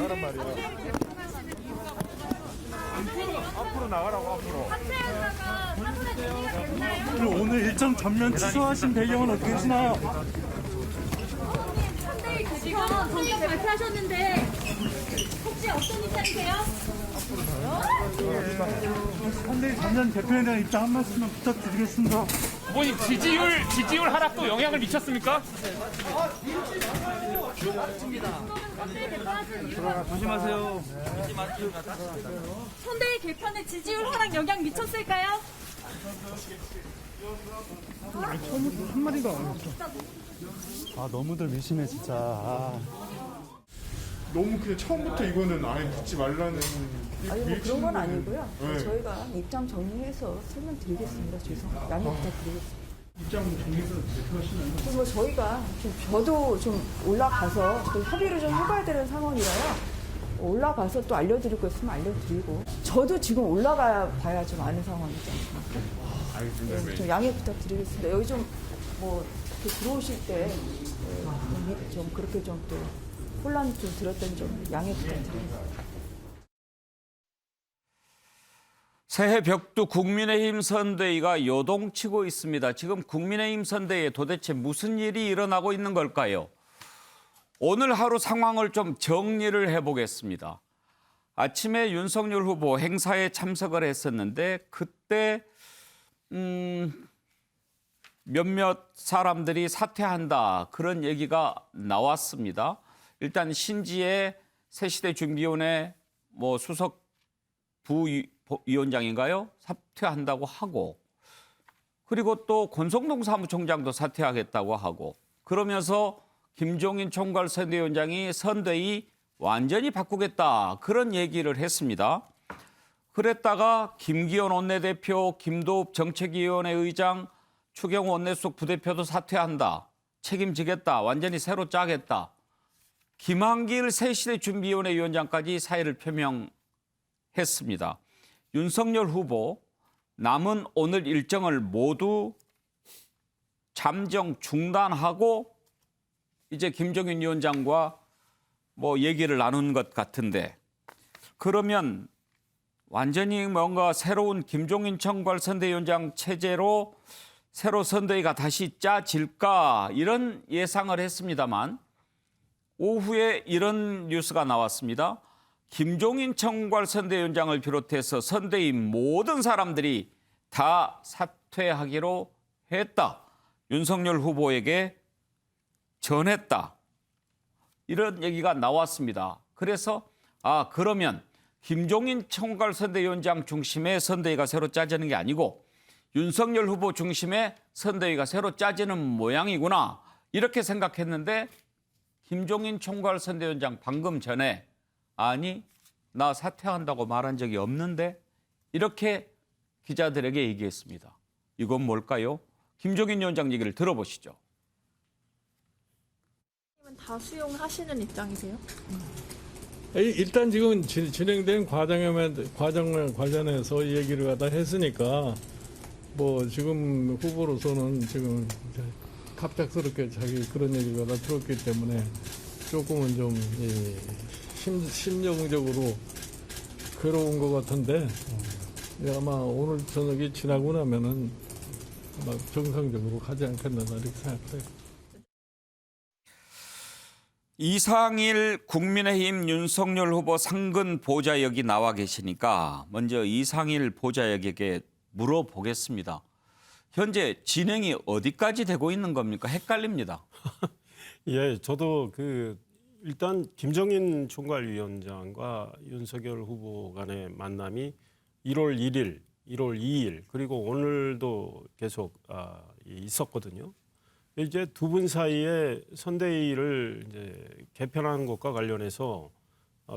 나가란 말이야. 앞으로 나가라고 앞으로. 그리고 오늘 일정 전면 취소하신 배경은 어떻게 되시나요? 지금 정책 발표하셨는데 혹시 어떤 입장이세요? 선대위 전면 개편에 대한 입장 한 말씀만 부탁드리겠습니다. 후보님 지지율 하락도 영향을 미쳤습니까? 조심하세요. 선대위 개편에 지지율 하락 영향 미쳤을까요? 한마디도 안 했어. 아, 너무들 미심해, 진짜. 너무 그냥 처음부터 이거는 아예 묻지 말라는. 아니 뭐 그런 건 아니고요. 네. 저희가 입장 정리해서 설명드리겠습니다. 양해 부탁드리겠습니다. 입장 정리해서 대표하시나요? 뭐 저희가 저도 좀 올라가서 또 협의를 좀 해봐야 되는 상황이라요. 올라가서 또 알려드릴 거 있으면 알려드리고 저도 지금 올라가 봐야 좀 아는 상황이지 않습니까? 알겠습니다. 네, 좀 양해 부탁드리겠습니다. 여기 좀 뭐 이렇게 들어오실 때 좀 그렇게 좀 또 혼란 좀 들었던 점 양해 부탁드리겠습니다. 새해 벽두 국민의힘 선대위가 요동치고 있습니다. 지금 국민의힘 선대위에 도대체 무슨 일이 일어나고 있는 걸까요? 오늘 하루 상황을 좀 정리를 해보겠습니다. 아침에 윤석열 후보 행사에 참석을 했었는데 그때 몇몇 사람들이 사퇴한다 그런 얘기가 나왔습니다. 일단 신지혜 새시대 준비위원회 수석 부위원장인가요? 사퇴한다고 하고 그리고 또 권성동 사무총장도 사퇴하겠다고 하고 그러면서 김종인 총괄선대위원장이 선대위 완전히 바꾸겠다 그런 얘기를 했습니다. 그랬다가 김기현 원내대표, 김도읍 정책위원회 의장, 추경호 원내수석 부대표도 사퇴한다. 책임지겠다. 완전히 새로 짜겠다. 김한길 새시대 준비위원회 위원장까지 사의를 표명했습니다. 윤석열 후보 남은 오늘 일정을 모두 잠정 중단하고 이제 김종인 위원장과 얘기를 나눈 것 같은데 그러면 완전히 뭔가 새로운 김종인 총괄선대위원장 체제로 새로 선대위가 다시 짜질까 이런 예상을 했습니다만 오후에 이런 뉴스가 나왔습니다. 김종인 총괄선대위원장을 비롯해서 선대위 모든 사람들이 다 사퇴하기로 했다. 윤석열 후보에게 전했다. 이런 얘기가 나왔습니다. 그래서 그러면 김종인 총괄선대위원장 중심의 선대위가 새로 짜지는 게 아니고 윤석열 후보 중심의 선대위가 새로 짜지는 모양이구나. 이렇게 생각했는데 김종인 총괄선대위원장 방금 전에 아니 나 사퇴한다고 말한 적이 없는데 이렇게 기자들에게 얘기했습니다. 이건 뭘까요? 김종인 위원장 얘기를 들어보시죠. 다 수용하시는 입장이세요? 일단 지금 진행된 과정에 관련해서 얘기를 갖다 했으니까 지금 후보로서는 지금 갑작스럽게 자기 그런 얘기를 갖다 들었기 때문에 조금은 좀 심정적으로 괴로운 것 같은데 아마 오늘 저녁이 지나고 나면은 아마 정상적으로 가지 않겠나 이렇게 생각해요. 이상일 국민의힘 윤석열 후보 상근 보좌역이 나와 계시니까 먼저 이상일 보좌역에게 물어보겠습니다. 현재 진행이 어디까지 되고 있는 겁니까? 헷갈립니다. 예, 저도 일단 김종인 총괄위원장과 윤석열 후보 간의 만남이 1월 1일, 1월 2일 그리고 오늘도 계속 있었거든요. 이제 두 분 사이에 선대위를 이제 개편하는 것과 관련해서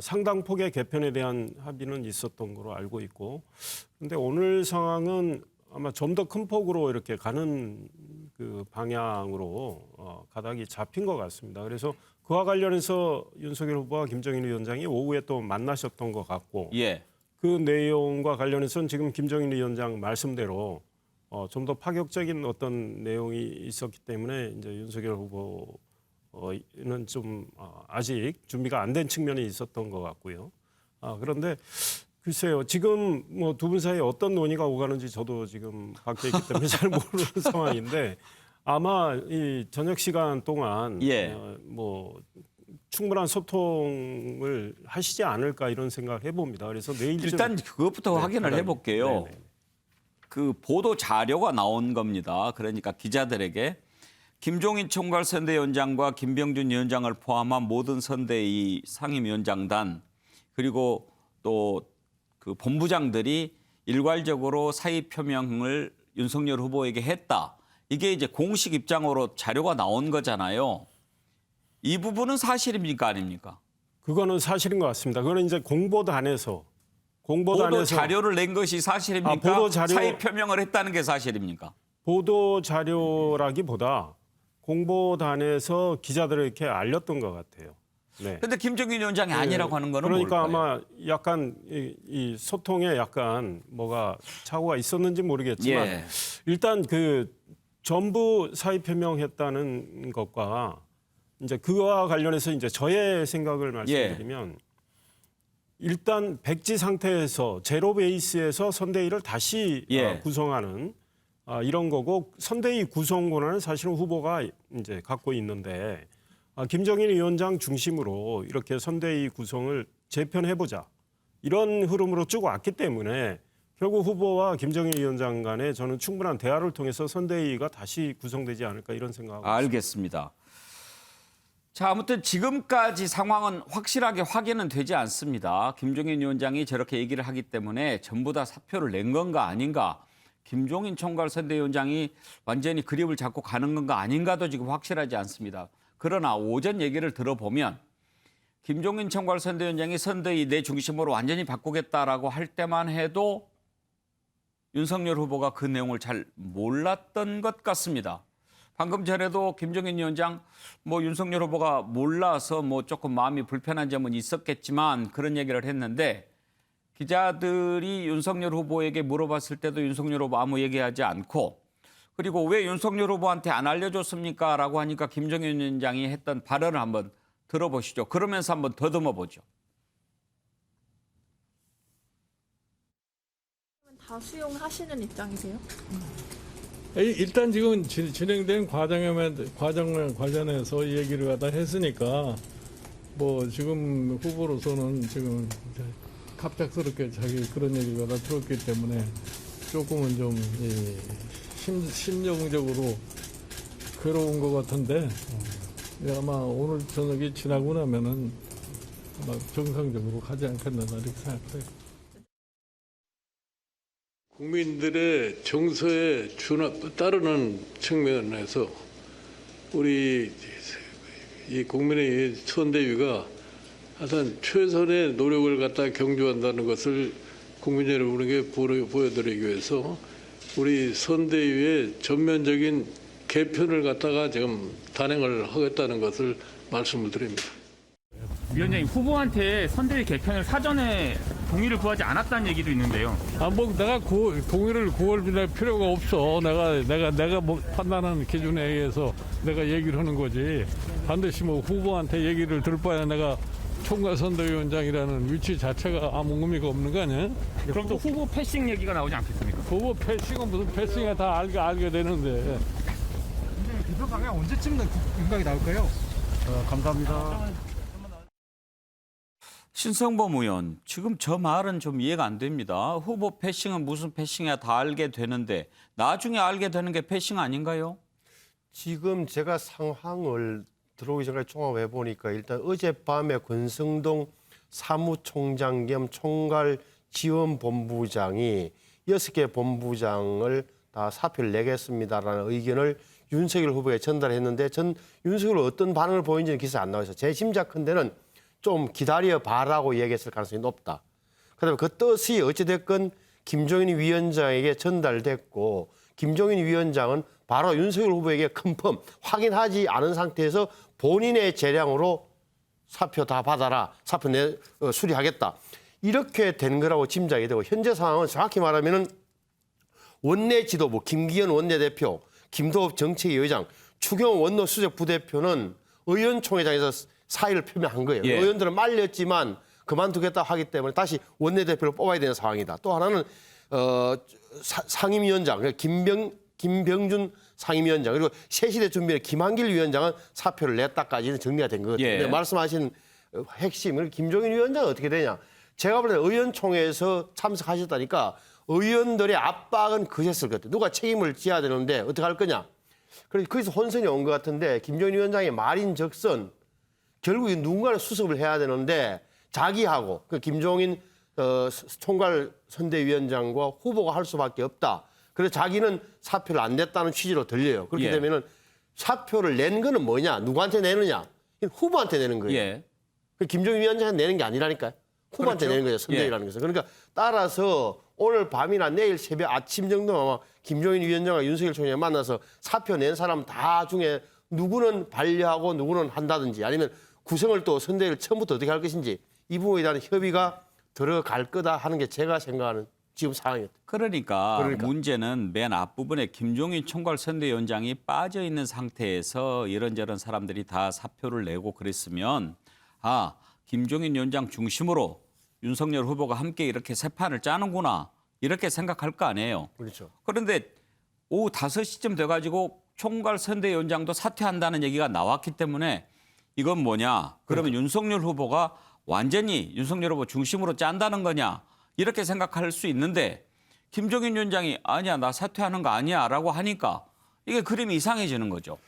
상당 폭의 개편에 대한 합의는 있었던 걸로 알고 있고, 그런데 오늘 상황은 아마 좀 더 큰 폭으로 이렇게 가는 그 방향으로 가닥이 잡힌 것 같습니다. 그래서 그와 관련해서 윤석열 후보와 김종인 위원장이 오후에 또 만나셨던 것 같고, 예. 그 내용과 관련해서는 지금 김종인 위원장 말씀대로 좀 더 파격적인 어떤 내용이 있었기 때문에 이제 윤석열 후보 는 좀 아직 준비가 안 된 측면이 있었던 것 같고요. 그런데 글쎄요, 지금 뭐 두 분 사이에 어떤 논의가 오가는지 저도 지금 밖에 있기 때문에 잘 모르는 상황인데 아마 이 저녁 시간 동안 예. 뭐 충분한 소통을 하시지 않을까 이런 생각을 해봅니다. 그래서 내일쯤 일단 그것부터 확인을 해볼게요. 네네. 그 보도 자료가 나온 겁니다. 그러니까 기자들에게 김종인 총괄 선대위원장과 김병준 위원장을 포함한 모든 선대위 상임위원장단 그리고 또 그 본부장들이 일괄적으로 사의 표명을 윤석열 후보에게 했다. 이게 이제 공식 입장으로 자료가 나온 거잖아요. 이 부분은 사실입니까 아닙니까? 그거는 사실인 것 같습니다. 그거는 이제 공보단에서 보도 자료를 낸 것이 사실입니까? 보도 자료- 사의 표명을 했다는 게 사실입니까? 보도 자료라기보다 공보단에서 기자들에게 알렸던 것 같아요. 네. 근데 김종인 위원장이 아니라고 하는 거는 그러니까 뭘까요? 아마 약간 이 소통에 약간 뭐가 착오가 있었는지 모르겠지만 예. 일단 그 전부 사의 표명했다는 것과 이제 그와 관련해서 이제 저의 생각을 말씀드리면 일단 백지 상태에서 제로 베이스에서 선대위를 다시 구성하는 이런 거고 선대위 구성 권한은 사실은 후보가 이제 갖고 있는데 김정인 위원장 중심으로 이렇게 선대위 구성을 재편해보자 이런 흐름으로 쭉 왔기 때문에 결국 후보와 김정인 위원장 간에 저는 충분한 대화를 통해서 선대위가 다시 구성되지 않을까 이런 생각하고 알겠습니다. 자, 아무튼 지금까지 상황은 확실하게 확인은 되지 않습니다. 김종인 위원장이 저렇게 얘기를 하기 때문에 전부 다 사표를 낸 건가 아닌가, 김종인 총괄 선대위원장이 완전히 그립을 잡고 가는 건가 아닌가도 지금 확실하지 않습니다. 그러나 오전 얘기를 들어보면 김종인 총괄 선대위원장이 선대위 내 중심으로 완전히 바꾸겠다라고 할 때만 해도 윤석열 후보가 그 내용을 잘 몰랐던 것 같습니다. 방금 전에도 김종인 위원장 뭐 윤석열 후보가 몰라서 뭐 조금 마음이 불편한 점은 있었겠지만 그런 얘기를 했는데 기자들이 윤석열 후보에게 물어봤을 때도 윤석열 후보 아무 얘기하지 않고 그리고 왜 윤석열 후보한테 안 알려줬습니까? 라고 하니까 김종인 위원장이 했던 발언을 한번 들어보시죠. 그러면서 한번 더듬어 보죠. 다 수용하시는 입장이세요? 일단 지금 진행된 과정 관련해서 얘기를 갖다 했으니까 뭐 지금 후보로서는 지금 갑작스럽게 자기 그런 얘기가 다 들었기 때문에 조금은 좀 심정적으로 괴로운 것 같은데 아마 오늘 저녁이 지나고 나면은 아마 정상적으로 가지 않겠나 이렇게 생각해요. 국민들의 정서에 따르는 측면에서 우리 이 국민의 선대위가 하여튼 최선의 노력을 갖다 경주한다는 것을 국민 여러분에게 보여드리기 위해서 우리 선대위의 전면적인 개편을 갖다가 지금 단행을 하겠다는 것을 말씀을 드립니다. 위원장님, 후보한테 선대위 개편을 사전에 동의를 구하지 않았다는 얘기도 있는데요. 뭐 내가 동의를 구할 필요가 없어. 내가 뭐 판단하는 기준에 의해서 내가 얘기를 하는 거지. 반드시 뭐 후보한테 얘기를 들 바에 내가 총괄 선대위원장이라는 위치 자체가 아무 의미가 없는 거 아니야? 그럼 또 후보 패싱 얘기가 나오지 않겠습니까? 후보 패싱은 무슨 패싱이야, 다 알게 되는데. 개표 방향 언제쯤 윤곽이 나올까요? 감사합니다. 신성범 의원, 지금 저 말은 좀 이해가 안 됩니다. 후보 패싱은 무슨 패싱이야 다 알게 되는데 나중에 알게 되는 게 패싱 아닌가요? 지금 제가 상황을 들어오기 전까지 종합해 보니까 일단 어젯밤에 권성동 사무총장 겸 총괄 지원본부장이 6개 본부장을 다 사표를 내겠습니다라는 의견을 윤석열 후보에 전달했는데 전 윤석열 어떤 반응을 보이는지는 기사에 안 나와 있어요. 제 짐작컨대는 좀 기다려봐라고 얘기했을 가능성이 높다. 그다음에 그 뜻이 어찌됐건 김종인 위원장에게 전달됐고 김종인 위원장은 바로 윤석열 후보에게 컨펌, 확인하지 않은 상태에서 본인의 재량으로 사표 다 받아라, 사표 수리하겠다. 이렇게 된 거라고 짐작이 되고 현재 상황은 정확히 말하면은 원내 지도부 김기현 원내대표, 김도읍 정책위 의장, 추경호 원로 수석 부대표는 의원총회장에서 사의를 표명한 거예요. 예. 의원들은 말렸지만 그만두겠다 하기 때문에 다시 원내대표를 뽑아야 되는 상황이다. 또 하나는 상임위원장 김병준 상임위원장 그리고 새시대 준비의 김한길 위원장은 사표를 냈다까지는 정리가 된 것 같아요. 예. 근데 말씀하신 핵심 김종인 위원장은 어떻게 되냐? 제가 볼 때 의원총회에서 참석하셨다니까 의원들의 압박은 거셌을 것 같아요. 누가 책임을 져야 되는데 어떻게 할 거냐? 그래서 거기서 혼선이 온 것 같은데 김종인 위원장의 말인즉슨 결국 누군가는 수습을 해야 되는데 자기하고 그 김종인 총괄 선대위원장과 후보가 할 수밖에 없다. 그래서 자기는 사표를 안 냈다는 취지로 들려요. 그렇게 예. 되면은 사표를 낸 거는 뭐냐? 누구한테 내느냐? 후보한테 내는 거예요. 예. 그 김종인 위원장한테 내는 게 아니라니까요. 후보한테 그렇죠. 내는 거예요. 선대위라는 것은. 그러니까 따라서 오늘 밤이나 내일 새벽 아침 정도면 아마 김종인 위원장과 윤석열 총장이 만나서 사표 낸 사람 다 중에 누구는 반려하고 누구는 한다든지 아니면 구성을 또 선대위를 처음부터 어떻게 할 것인지 이 부분에 대한 협의가 들어갈 거다 하는 게 제가 생각하는 지금 상황이었다. 그러니까 문제는 맨 앞부분에 김종인 총괄선대위원장이 빠져 있는 상태에서 이런저런 사람들이 다 사표를 내고 그랬으면 김종인 위원장 중심으로 윤석열 후보가 함께 이렇게 새 판을 짜는구나 이렇게 생각할 거 아니에요. 그렇죠. 그런데 오후 5시쯤 돼가지고 총괄선대위원장도 사퇴한다는 얘기가 나왔기 때문에 이건 뭐냐? 그러면 윤석열 후보가 완전히 윤석열 후보 중심으로 짠다는 거냐? 이렇게 생각할 수 있는데 김종인 위원장이 아니야 나 사퇴하는 거 아니야 라고 하니까 이게 그림이 이상해지는 거죠.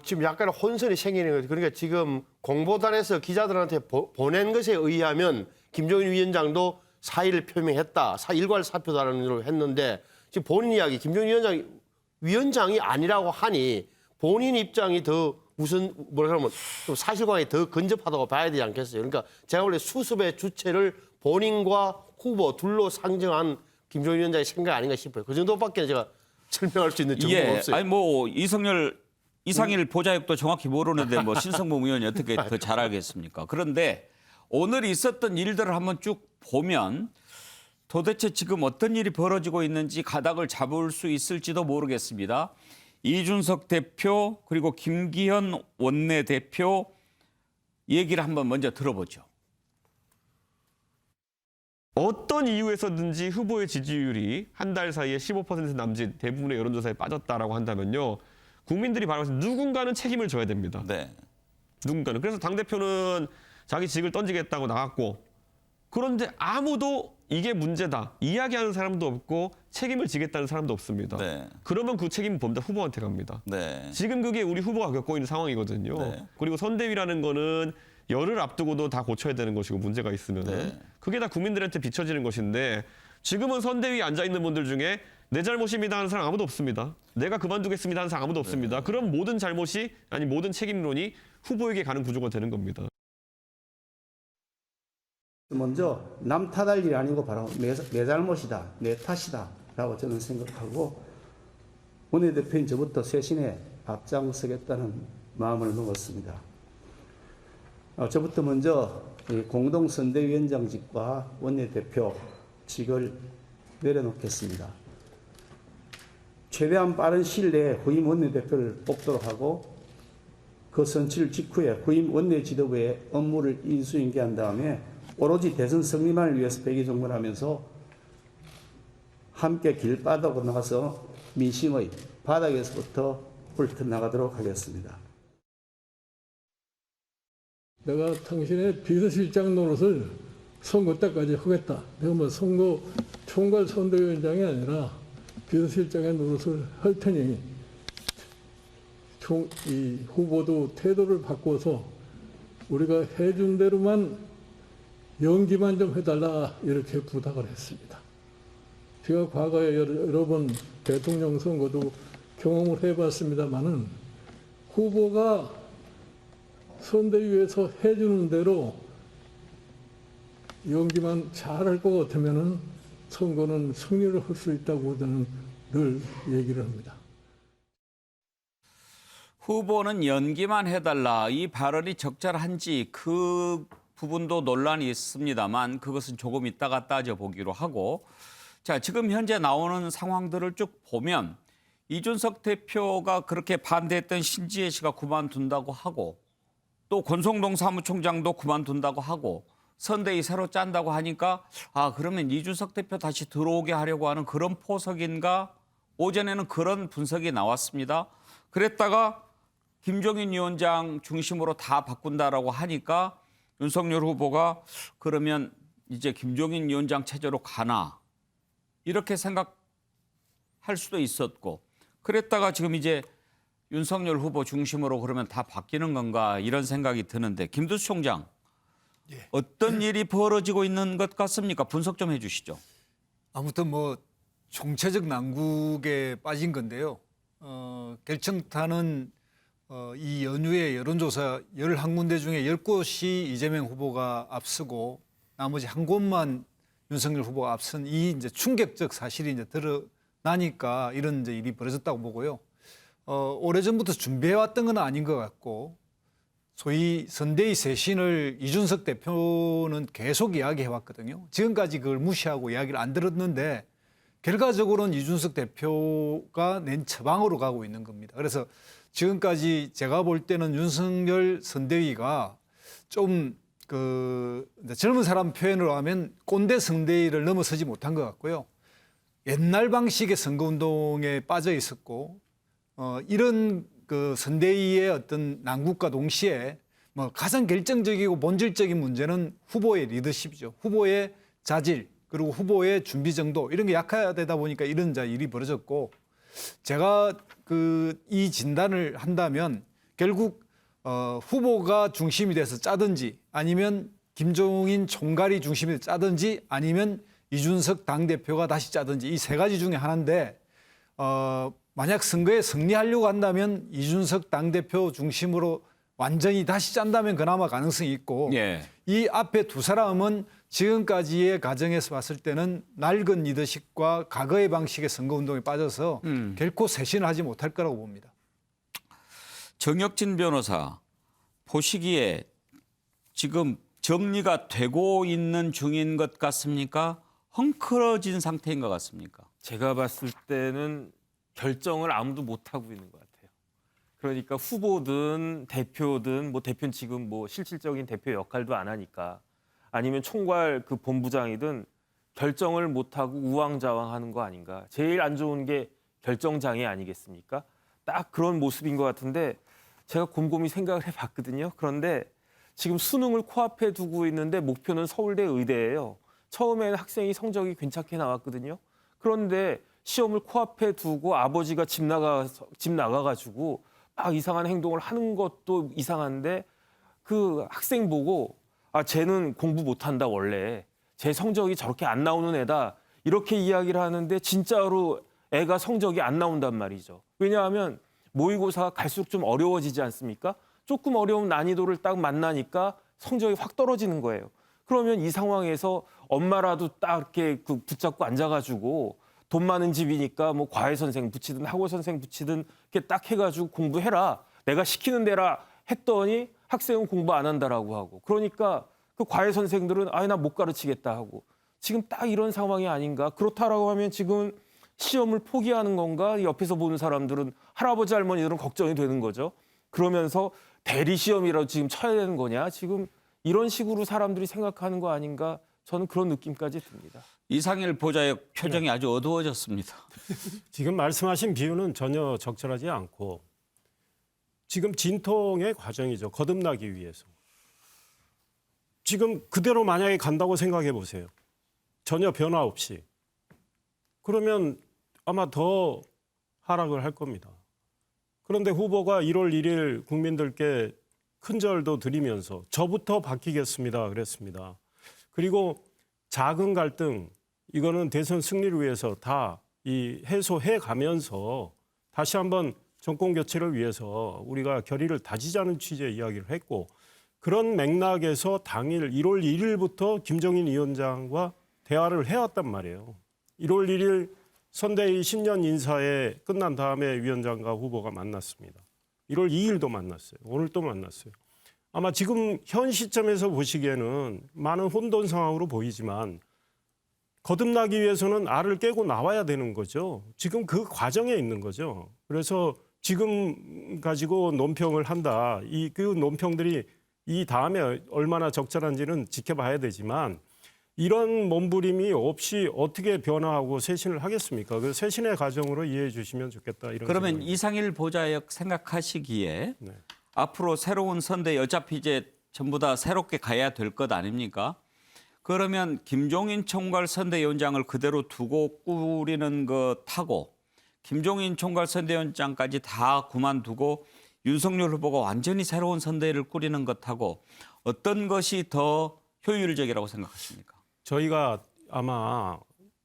지금 약간 혼선이 생기는 거죠. 그러니까 지금 공보단에서 기자들한테 보낸 것에 의하면 김종인 위원장도 사의를 표명했다. 일괄 사표다라는 걸 했는데 지금 본인 이야기 김종인 위원장이 아니라고 하니 본인 입장이 더 무슨 뭐라 그러면 좀 사실관계 더 근접하다고 봐야 되지 않겠어요. 그러니까 제가 원래 수습의 주체를 본인과 후보 둘로 상정한 김종인 위원장의 생각 아닌가 싶어요. 그 정도밖에 제가 설명할 수 있는 정보가 없어요. 아니 뭐 이상일 보좌역도 정확히 모르는데 뭐 신성범 의원이 어떻게 더 잘 알겠습니까? 그런데 오늘 있었던 일들을 한번 쭉 보면 도대체 지금 어떤 일이 벌어지고 있는지 가닥을 잡을 수 있을지도 모르겠습니다. 이준석 대표 그리고 김기현 원내대표 얘기를 한번 먼저 들어보죠. 어떤 이유에서든지 후보의 지지율이 한 달 사이에 15% 남짓 대부분의 여론조사에 빠졌다라고 한다면요. 국민들이 바라면서 누군가는 책임을 져야 됩니다. 네. 누군가는. 그래서 당대표는 자기 직을 던지겠다고 나갔고 그런데 아무도 이게 문제다. 이야기하는 사람도 없고 책임을 지겠다는 사람도 없습니다. 네. 그러면 그 책임은 범다 후보한테 갑니다. 네. 지금 그게 우리 후보가 겪고 있는 상황이거든요. 네. 그리고 선대위라는 거는 열흘 앞두고도 다 고쳐야 되는 것이고 문제가 있으면 네. 그게 다 국민들한테 비춰지는 것인데 지금은 선대위에 앉아있는 분들 중에 내 잘못입니다 하는 사람 아무도 없습니다. 내가 그만두겠습니다 하는 사람 아무도 없습니다. 그럼 모든 잘못이 아니 모든 책임론이 후보에게 가는 구조가 되는 겁니다. 먼저 남 탓할 일이 아니고 바로 내 잘못이다, 내 탓이다 라고 저는 생각하고 원내대표인 저부터 쇄신에 앞장서겠다는 마음을 먹었습니다. 저부터 먼저 공동선대위원장직과 원내대표직을 내려놓겠습니다. 최대한 빠른 시일 내에 후임 원내대표를 뽑도록 하고 그 선출 직후에 후임 원내지도부에 업무를 인수인계한 다음에 오로지 대선 승리만을 위해서 백의종군하면서 함께 길 빠다고 나가서 민심의 바닥에서부터 훑어나가도록 하겠습니다. 내가 당신의 비서실장 노릇을 선거 때까지 하겠다. 내가 뭐 선거 총괄 선대위원장이 아니라 비서실장의 노릇을 할 테니 이 후보도 태도를 바꿔서 우리가 해준 대로만 연기만 좀 해달라 이렇게 부탁을 했습니다. 제가 과거에 여러 번 대통령 선거도 경험을 해봤습니다마는 후보가 선대위에서 해주는 대로 연기만 잘할 것 같으면은 선거는 승리를 할 수 있다고 저는 늘 얘기를 합니다. 후보는 연기만 해달라 이 발언이 적절한지 그 부분도 논란이 있습니다만 그것은 조금 이따가 따져보기로 하고 자 지금 현재 나오는 상황들을 쭉 보면 이준석 대표가 그렇게 반대했던 신지혜 씨가 그만둔다고 하고 또 권성동 사무총장도 그만둔다고 하고 선대위 새로 짠다고 하니까 그러면 이준석 대표 다시 들어오게 하려고 하는 그런 포석인가? 오전에는 그런 분석이 나왔습니다. 그랬다가 김종인 위원장 중심으로 다 바꾼다라고 하니까 윤석열 후보가 그러면 이제 김종인 위원장 체제로 가나 이렇게 생각할 수도 있었고 그랬다가 지금 이제 윤석열 후보 중심으로 그러면 다 바뀌는 건가 이런 생각이 드는데 김두수 총장 어떤 일이 벌어지고 있는 것 같습니까? 분석 좀 해주시죠. 아무튼 뭐 총체적 난국에 빠진 건데요. 결정타는 이 연휴에 여론조사 11군데 중에 10곳이 이재명 후보가 앞서고 나머지 한 곳만 윤석열 후보가 앞선 이 이제 충격적 사실이 이제 드러나니까 이런 이제 일이 벌어졌다고 보고요. 오래전부터 준비해왔던 건 아닌 것 같고 소위 선대위 쇄신을 이준석 대표는 계속 이야기해왔거든요. 지금까지 그걸 무시하고 이야기를 안 들었는데 결과적으로는 이준석 대표가 낸 처방으로 가고 있는 겁니다. 그래서 지금까지 제가 볼 때는 윤석열 선대위가 좀 젊은 사람 표현으로 하면 꼰대 선대위를 넘어서지 못한 것 같고요. 옛날 방식의 선거운동에 빠져 있었고 이런 그 선대위의 어떤 난국과 동시에 뭐 가장 결정적이고 본질적인 문제는 후보의 리더십이죠. 후보의 자질 그리고 후보의 준비 정도 이런 게 약화되다 보니까 이런 일이 벌어졌고 제가 이 진단을 한다면 결국 후보가 중심이 돼서 짜든지 아니면 김종인 총괄이 중심이 돼서 짜든지 아니면 이준석 당대표가 다시 짜든지 이 세 가지 중에 하나인데 만약 선거에 승리하려고 한다면 이준석 당대표 중심으로 완전히 다시 짠다면 그나마 가능성이 있고 이 앞에 두 사람은 지금까지의 과정에서 봤을 때는 낡은 리더십과 과거의 방식의 선거운동에 빠져서 결코 쇄신을 하지 못할 거라고 봅니다. 정혁진 변호사 보시기에 지금 정리가 되고 있는 중인 것 같습니까? 헝클어진 상태인 것 같습니까? 제가 봤을 때는 결정을 아무도 못하고 있는 것 같아요. 그러니까 후보든 대표든 뭐 대표는 지금 뭐 실질적인 대표 역할도 안 하니까 아니면 총괄 그 본부장이든 결정을 못하고 우왕좌왕하는 거 아닌가. 제일 안 좋은 게 결정장애 아니겠습니까? 딱 그런 모습인 것 같은데 제가 곰곰이 생각을 해봤거든요. 그런데 지금 수능을 코앞에 두고 있는데 목표는 서울대 의대예요. 처음에는 학생이 성적이 괜찮게 나왔거든요. 그런데 시험을 코앞에 두고 아버지가 집 나가가지고 막 이상한 행동을 하는 것도 이상한데 그 학생 보고 쟤는 공부 못한다 원래. 쟤 성적이 저렇게 안 나오는 애다. 이렇게 이야기를 하는데 진짜로 애가 성적이 안 나온단 말이죠. 왜냐하면 모의고사가 갈수록 좀 어려워지지 않습니까? 조금 어려운 난이도를 딱 만나니까 성적이 확 떨어지는 거예요. 그러면 이 상황에서 엄마라도 딱 이렇게 붙잡고 앉아가지고 돈 많은 집이니까 뭐 과외 선생 붙이든 학원 선생 붙이든 이렇게 딱 해가지고 공부해라. 내가 시키는 대라 했더니 학생은 공부 안 한다라고 하고. 그러니까 그 과외 선생들은 나 못 가르치겠다 하고. 지금 딱 이런 상황이 아닌가. 그렇다라고 하면 지금 시험을 포기하는 건가? 옆에서 보는 사람들은 할아버지 할머니들은 걱정이 되는 거죠. 그러면서 대리 시험이라도 지금 쳐야 되는 거냐? 지금 이런 식으로 사람들이 생각하는 거 아닌가? 저는 그런 느낌까지 듭니다. 이상일 보좌의 표정이 아주 어두워졌습니다. 지금 말씀하신 비유는 전혀 적절하지 않고 지금 진통의 과정이죠. 거듭나기 위해서. 지금 그대로 만약에 간다고 생각해 보세요. 전혀 변화 없이. 그러면 아마 더 하락을 할 겁니다. 그런데 후보가 1월 1일 국민들께 큰절도 드리면서 저부터 바뀌겠습니다 그랬습니다. 그리고 작은 갈등 이거는 대선 승리를 위해서 다 이 해소해 가면서 다시 한번 정권 교체를 위해서 우리가 결의를 다지자는 취지의 이야기를 했고 그런 맥락에서 당일 1월 1일부터 김종인 위원장과 대화를 해왔단 말이에요. 1월 1일 선대위 신년 인사에 끝난 다음에 위원장과 후보가 만났습니다. 1월 2일도 만났어요. 오늘 또 만났어요. 아마 지금 현 시점에서 보시기에는 많은 혼돈 상황으로 보이지만 거듭나기 위해서는 알을 깨고 나와야 되는 거죠. 지금 그 과정에 있는 거죠. 그래서 지금 가지고 논평을 한다. 그 논평들이 이 다음에 얼마나 적절한지는 지켜봐야 되지만 이런 몸부림이 없이 어떻게 변화하고 쇄신을 하겠습니까? 그 쇄신의 과정으로 이해해 주시면 좋겠다. 이런 그러면 생각입니다. 이상일 보좌역 생각하시기에 네. 앞으로 새로운 선대 어차피 이제 전부 다 새롭게 가야 될 것 아닙니까? 그러면 김종인 총괄 선대위원장을 그대로 두고 꾸리는 것하고 김종인 총괄 선대위원장까지 다 그만두고 윤석열 후보가 완전히 새로운 선대위를 꾸리는 것하고 어떤 것이 더 효율적이라고 생각하십니까? 저희가 아마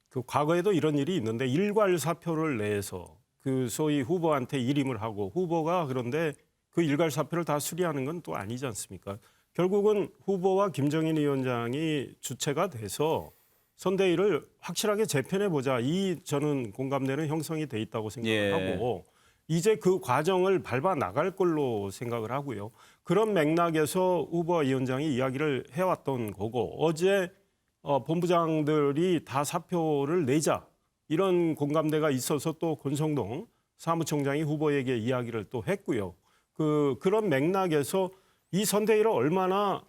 그 과거에도 이런 일이 있는데 일괄 사표를 내서 그 소위 후보한테 일임을 하고 후보가 그런데 그 일괄 사표를 다 수리하는 건 또 아니지 않습니까? 결국은 후보와 김정인 위원장이 주체가 돼서 선대위를 확실하게 재편해 보자. 이 저는 공감대는 형성이 돼 있다고 생각을 하고 이제 그 과정을 밟아 나갈 걸로 생각을 하고요. 그런 맥락에서 후보와 위원장이 이야기를 해왔던 거고 어제 본부장들이 다 사표를 내자 이런 공감대가 있어서 또 권성동 사무총장이 후보에게 이야기를 또 했고요. 그런 맥락에서 이 선대위를 얼마나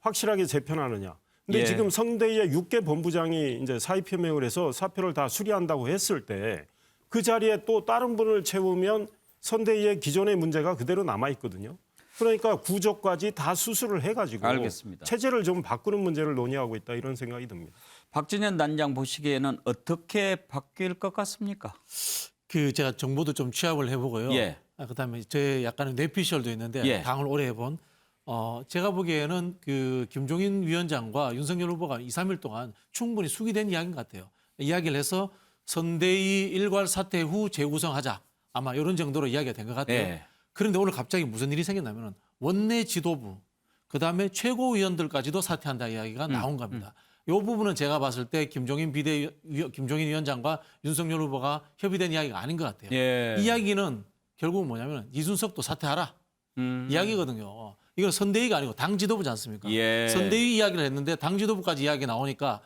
확실하게 재편하느냐. 근데 지금 선대위의 6개 본부장이 이제 사의 표명을 해서 사표를 다 수리한다고 했을 때 그 자리에 또 다른 분을 채우면 선대위의 기존의 문제가 그대로 남아 있거든요. 그러니까 구조까지 다 수술을 해가지고 알겠습니다. 체제를 좀 바꾸는 문제를 논의하고 있다 이런 생각이 듭니다. 박진현 단장 보시기에는 어떻게 바뀔 것 같습니까? 제가 정보도 좀 취합을 해보고요. 그다음에 제 약간의 뇌피셜도 있는데 당을 오래 해본. 제가 보기에는 그 김종인 위원장과 윤석열 후보가 2, 3일 동안 충분히 숙의된 이야기인 것 같아요. 이야기를 해서 선대위 일괄 사퇴 후 재구성하자. 아마 이런 정도로 이야기가 된 것 같아요. 그런데 오늘 갑자기 무슨 일이 생겼냐면 원내 지도부, 그다음에 최고위원들까지도 사퇴한다 이야기가 나온 겁니다. 이 부분은 제가 봤을 때 김종인 위원장과 윤석열 후보가 협의된 이야기가 아닌 것 같아요. 이 이야기는 결국은 뭐냐면 이준석도 사퇴하라 이야기거든요. 이건 선대위가 아니고 당 지도부지 않습니까? 선대위 이야기를 했는데 당 지도부까지 이야기 나오니까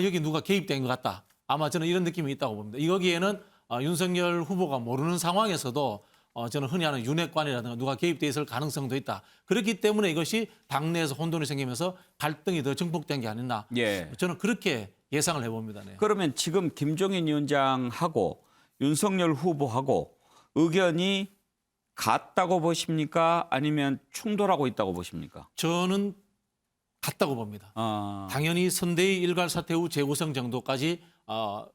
여기 누가 개입된 것 같다. 아마 저는 이런 느낌이 있다고 봅니다. 여기에는 윤석열 후보가 모르는 상황에서도 저는 흔히 하는 윤핵관이라든가 누가 개입돼 있을 가능성도 있다. 그렇기 때문에 이것이 당내에서 혼돈이 생기면서 갈등이 더 증폭된 게 아니나 저는 그렇게 예상을 해봅니다. 그러면 지금 김종인 위원장하고 윤석열 후보하고 의견이 같다고 보십니까? 아니면 충돌하고 있다고 보십니까? 저는 같다고 봅니다. 당연히 선대위 일괄 사퇴 후 재구성 정도까지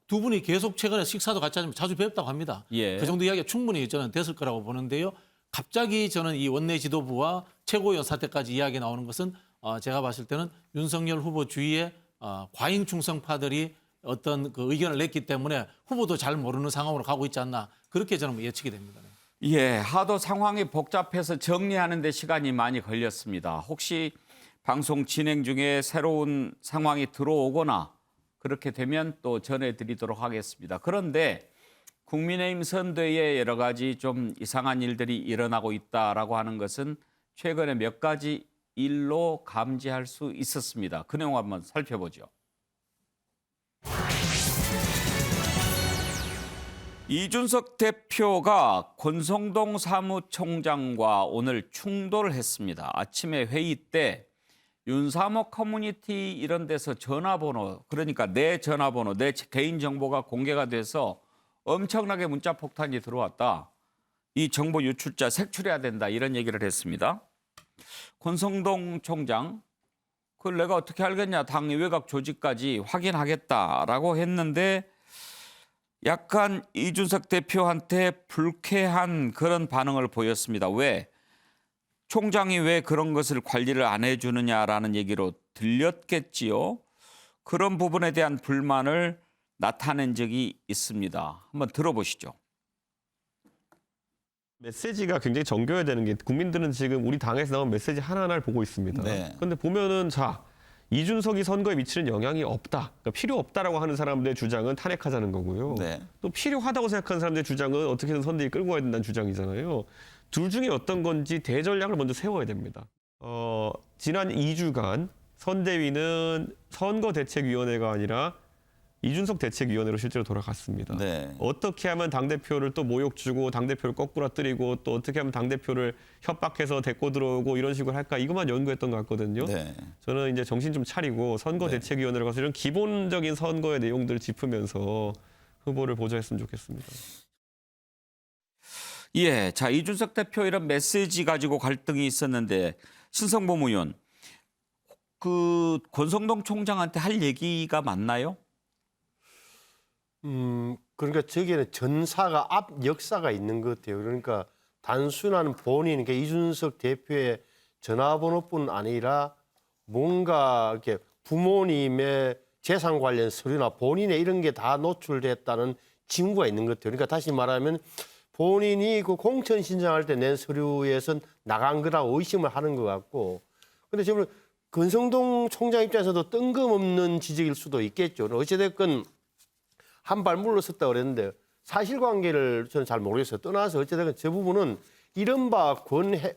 두 분이 계속 최근에 식사도 같이 하지만 자주 뵙다고 합니다. 그 정도 이야기가 충분히 저는 됐을 거라고 보는데요. 갑자기 저는 이 원내 지도부와 최고위원 사퇴까지 이야기 나오는 것은 제가 봤을 때는 윤석열 후보 주위에 과잉 충성파들이 어떤 그 의견을 냈기 때문에 후보도 잘 모르는 상황으로 가고 있지 않나 그렇게 저는 예측이 됩니다. 하도 상황이 복잡해서 정리하는 데 시간이 많이 걸렸습니다. 혹시 방송 진행 중에 새로운 상황이 들어오거나 그렇게 되면 또 전해드리도록 하겠습니다. 그런데 국민의힘 선대위에 여러 가지 좀 이상한 일들이 일어나고 있다라고 하는 것은 최근에 몇 가지 일로 감지할 수 있었습니다. 그 내용 한번 살펴보죠. 이준석 대표가 권성동 사무총장과 오늘 충돌을 했습니다. 아침에 회의 때 윤사모 커뮤니티 이런 데서 전화번호, 그러니까 내 전화번호, 내 개인정보가 공개가 돼서 엄청나게 문자 폭탄이 들어왔다. 이 정보 유출자 색출해야 된다. 이런 얘기를 했습니다. 권성동 총장, 그걸 내가 어떻게 알겠냐. 당 외곽 조직까지 확인하겠다라고 했는데 약간 이준석 대표한테 불쾌한 그런 반응을 보였습니다. 왜? 총장이 왜 그런 것을 관리를 안 해주느냐라는 얘기로 들렸겠지요. 그런 부분에 대한 불만을 나타낸 적이 있습니다. 한번 들어보시죠. 메시지가 굉장히 정교해야 되는 게 국민들은 지금 우리 당에서 나온 메시지 하나하나를 보고 있습니다. 그런데 보면은 이준석이 선거에 미치는 영향이 없다. 그러니까 필요 없다라고 하는 사람들의 주장은 탄핵하자는 거고요. 또 필요하다고 생각하는 사람들의 주장은 어떻게든 선대위 끌고 가야 된다는 주장이잖아요. 둘 중에 어떤 건지 대전략을 먼저 세워야 됩니다. 지난 2주간 선대위는 선거대책위원회가 아니라 이준석 대책위원회로 실제로 돌아갔습니다. 네. 어떻게 하면 당대표를 또 모욕 주고 당대표를 거꾸라뜨리고 또 어떻게 하면 당대표를 협박해서 데리고 들어오고 이런 식으로 할까 이것만 연구했던 것 같거든요. 네. 저는 이제 정신 좀 차리고 선거대책위원회로 가서 이런 기본적인 선거의 내용들을 짚으면서 후보를 보좌했으면 좋겠습니다. 예, 자 이준석 대표 이런 메시지 가지고 갈등이 있었는데 신성범 의원, 그 권성동 총장한테 할 얘기가 맞나요? 그러니까 저기에는 전사가 앞 역사가 있는 것 같아요. 그러니까 단순한 본인, 그러니까 이준석 대표의 전화번호뿐 아니라 뭔가 이렇게 부모님의 재산 관련 서류나 본인의 이런 게 다 노출됐다는 징후가 있는 것 같아요. 그러니까 다시 말하면 본인이 그 공천 신청할 때 낸 서류에선 나간 거라고 의심을 하는 것 같고, 근데 지금 권성동 총장 입장에서도 뜬금없는 지적일 수도 있겠죠. 어찌됐건 한 발 물러섰다 그랬는데 사실관계를 저는 잘 모르겠어요. 떠나서 어찌됐건 저 부분은 이른바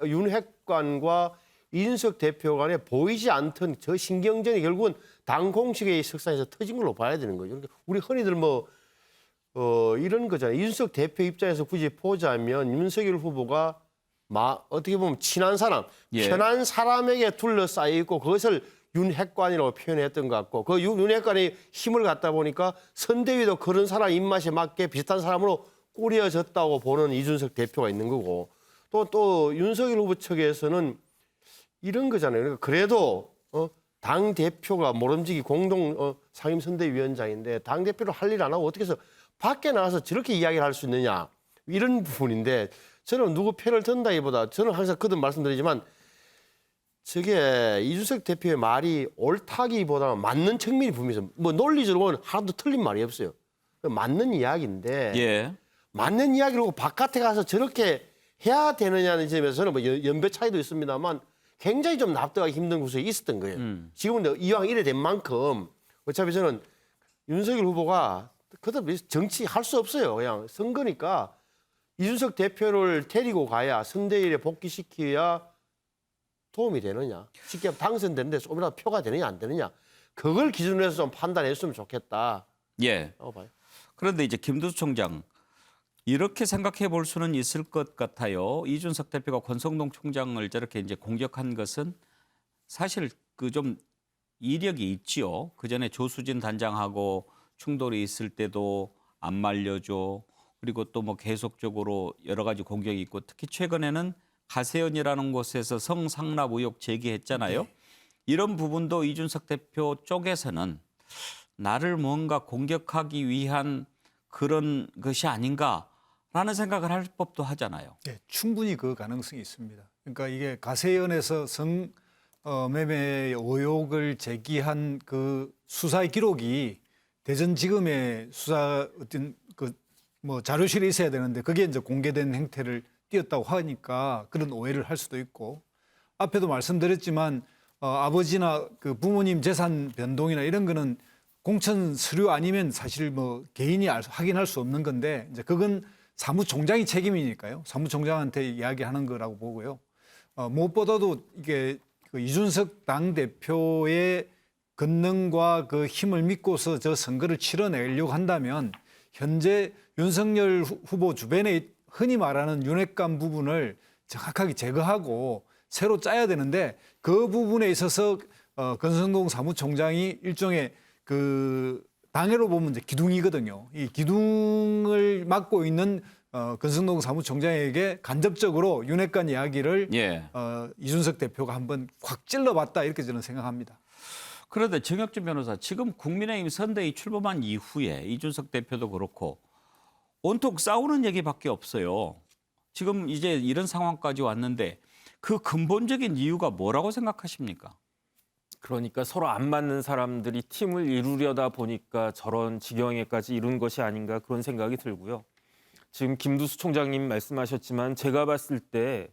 윤핵관과 이준석 대표 간에 보이지 않던 저 신경전이 결국은 당 공식의 석상에서 터진 걸로 봐야 되는 거죠. 그러니까 우리 흔히들 이런 거잖아요. 이준석 대표 입장에서 굳이 보자면 윤석열 후보가 어떻게 보면 친한 사람, 편한 사람에게 둘러싸여 있고 그것을 윤핵관이라고 표현했던 것 같고 그 윤핵관이 힘을 갖다 보니까 선대위도 그런 사람 입맛에 맞게 비슷한 사람으로 꾸려졌다고 보는 이준석 대표가 있는 거고 또 윤석열 후보 측에서는 이런 거잖아요. 그러니까 그래도 당 대표가 모름지기 공동 상임선대위원장인데 당 대표로 할 일 안 하고 어떻게 해서 밖에 나가서 저렇게 이야기를 할 수 있느냐 이런 부분인데 저는 누구 편을 든다기보다 저는 항상 거듭 말씀드리지만 저게 이준석 대표의 말이 옳다기보다는 맞는 측면이 분명히 있어요. 뭐 논리적으로는 하나도 틀린 말이 없어요. 맞는 이야기인데 맞는 이야기로 바깥에 가서 저렇게 해야 되느냐는 점에서는 뭐 연배 차이도 있습니다만 굉장히 좀 납득하기 힘든 구석이 있었던 거예요. 지금은 이왕 이래 된 만큼 어차피 저는 윤석열 후보가 그다음 정치할 수 없어요. 그냥 선거니까 이준석 대표를 데리고 가야 선대위에 복귀시켜야 도움이 되느냐. 쉽게 당선되는데 조금이라도 표가 되느냐 안 되느냐. 그걸 기준으로 해서 좀 판단했으면 좋겠다. 예. 봐요. 그런데 이제 김두수 총장 이렇게 생각해 볼 수는 있을 것 같아요. 이준석 대표가 권성동 총장을 저렇게 이제 공격한 것은 사실 그 좀 이력이 있지요. 그 전에 조수진 단장하고 충돌이 있을 때도 안 말려줘. 그리고 또 뭐 계속적으로 여러 가지 공격이 있고 특히 최근에는 가세연이라는 곳에서 성상납 의혹 제기했잖아요. 이런 부분도 이준석 대표 쪽에서는 나를 뭔가 공격하기 위한 그런 것이 아닌가라는 생각을 할 법도 하잖아요. 네, 충분히 그 가능성이 있습니다. 그러니까 이게 가세연에서 성매매 의혹을 제기한 그 수사의 기록이 대전지검의 수사 어떤 뭐 자료실에 있어야 되는데 그게 이제 공개된 행태를 띄었다고 하니까 그런 오해를 할 수도 있고 앞에도 말씀드렸지만 아버지나 그 부모님 재산 변동이나 이런 거는 공천 서류 아니면 사실 뭐 개인이 확인할 수 없는 건데 이제 그건 사무총장이 책임이니까요. 사무총장한테 이야기하는 거라고 보고요. 무엇보다도 이게 그 이준석 당대표의 권능과 그 힘을 믿고서 저 선거를 치러내려고 한다면 현재 윤석열 후보 주변에 흔히 말하는 윤핵관 부분을 정확하게 제거하고 새로 짜야 되는데 그 부분에 있어서 권성동 사무총장이 일종의 그 당해로 보면 이제 기둥이거든요. 이 기둥을 맡고 있는 권성동 사무총장에게 간접적으로 윤핵관 이야기를 이준석 대표가 한번 확 찔러봤다 이렇게 저는 생각합니다. 그런데 정혁진 변호사, 지금 국민의힘 선대위 출범한 이후에 이준석 대표도 그렇고 온통 싸우는 얘기밖에 없어요. 지금 이제 이런 상황까지 왔는데 그 근본적인 이유가 뭐라고 생각하십니까? 그러니까 서로 안 맞는 사람들이 팀을 이루려다 보니까 저런 지경에까지 이룬 것이 아닌가 그런 생각이 들고요. 지금 김두수 총장님 말씀하셨지만 제가 봤을 때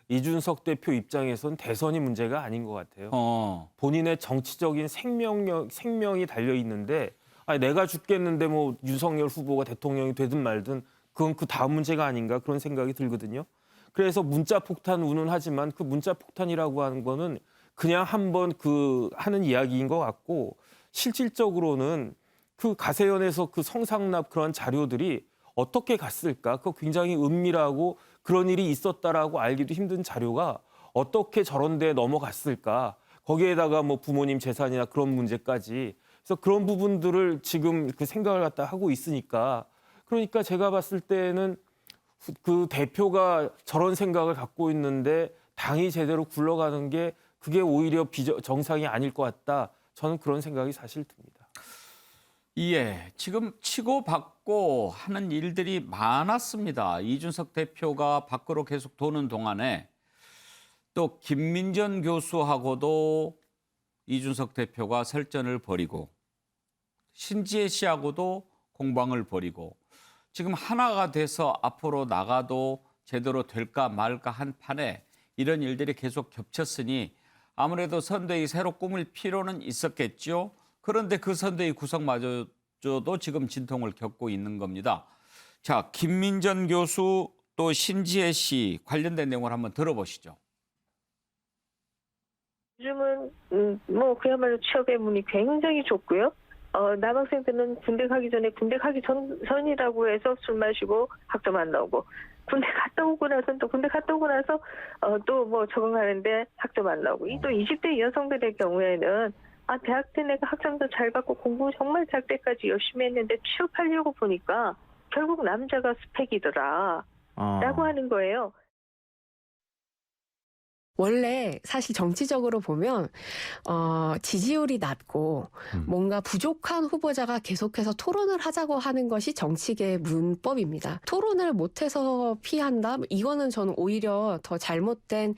이준석 대표 입장에선 대선이 문제가 아닌 것 같아요. 본인의 정치적인 생명이 달려 있는데 아니, 내가 죽겠는데 뭐 윤석열 후보가 대통령이 되든 말든 그건 그 다음 문제가 아닌가 그런 생각이 들거든요. 그래서 문자 폭탄 운운하지만 그 문자 폭탄이라고 하는 거는 그냥 한번 하는 이야기인 것 같고 실질적으로는 그 가세연에서 그 성상납 그런 자료들이 어떻게 갔을까? 그 굉장히 은밀하고 그런 일이 있었다라고 알기도 힘든 자료가 어떻게 저런 데 넘어갔을까? 거기에다가 뭐 부모님 재산이나 그런 문제까지. 그래서 그런 부분들을 지금 그 생각을 갖다 하고 있으니까 그러니까 제가 봤을 때는 그 대표가 저런 생각을 갖고 있는데 당이 제대로 굴러가는 게 그게 오히려 정상이 아닐 것 같다. 저는 그런 생각이 사실 듭니다. 예, 지금 치고받고 하는 일들이 많았습니다. 이준석 대표가 밖으로 계속 도는 동안에 또 김민전 교수하고도 이준석 대표가 설전을 벌이고 신지혜 씨하고도 공방을 벌이고 지금 하나가 돼서 앞으로 나가도 제대로 될까 말까 한 판에 이런 일들이 계속 겹쳤으니 아무래도 선대위 새로 꾸밀 필요는 있었겠죠. 그런데 그 선대위 구성마저도 지금 진통을 겪고 있는 겁니다. 자, 김민전 교수 또 신지혜 씨 관련된 내용을 한번 들어보시죠. 요즘은 뭐 그야말로 취업의 문이 굉장히 좁고요. 남학생들은 군대 가기 전에 군대 가기 전이라고 해서 술 마시고 학점 안 나오고 군대 갔다 오고 나서 또 군대 갔다 오고 나서 또 뭐 적응하는데 학점 안 나오고 또 20대 여성들의 경우에는 대학 때 내가 학점도 잘 받고 공부 정말 잘 때까지 열심히 했는데 취업하려고 보니까 결국 남자가 스펙이더라 라고 하는 거예요. 원래 사실 정치적으로 보면 지지율이 낮고 뭔가 부족한 후보자가 계속해서 토론을 하자고 하는 것이 정치계의 문법입니다. 토론을 못해서 피한다? 이거는 저는 오히려 더 잘못된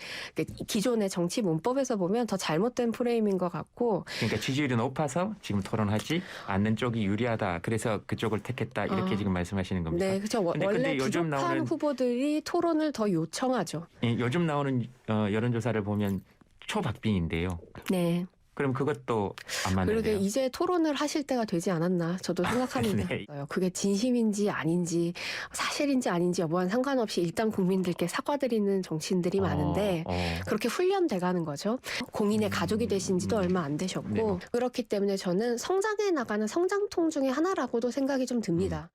기존의 정치 문법에서 보면 더 잘못된 프레임인 것 같고 그러니까 지지율이 높아서 지금 토론하지 않는 쪽이 유리하다. 그래서 그쪽을 택했다. 이렇게 지금 말씀하시는 겁니다. 네, 그렇죠. 원래 부족한 후보들이 토론을 더 요청하죠. 예, 요즘 나오는 여론조사를 보면 초박빙인데요. 네. 그럼 그것도 안 맞는데요. 그러게 이제 토론을 하실 때가 되지 않았나 저도 생각합니다. 네. 그게 진심인지 아닌지 사실인지 아닌지 여부와는 상관없이 일단 국민들께 사과드리는 정치인들이 많은데 그렇게 훈련돼가는 거죠. 공인의 가족이 되신 지도 얼마 안 되셨고 네. 그렇기 때문에 저는 성장해 나가는 성장통 중에 하나라고도 생각이 좀 듭니다.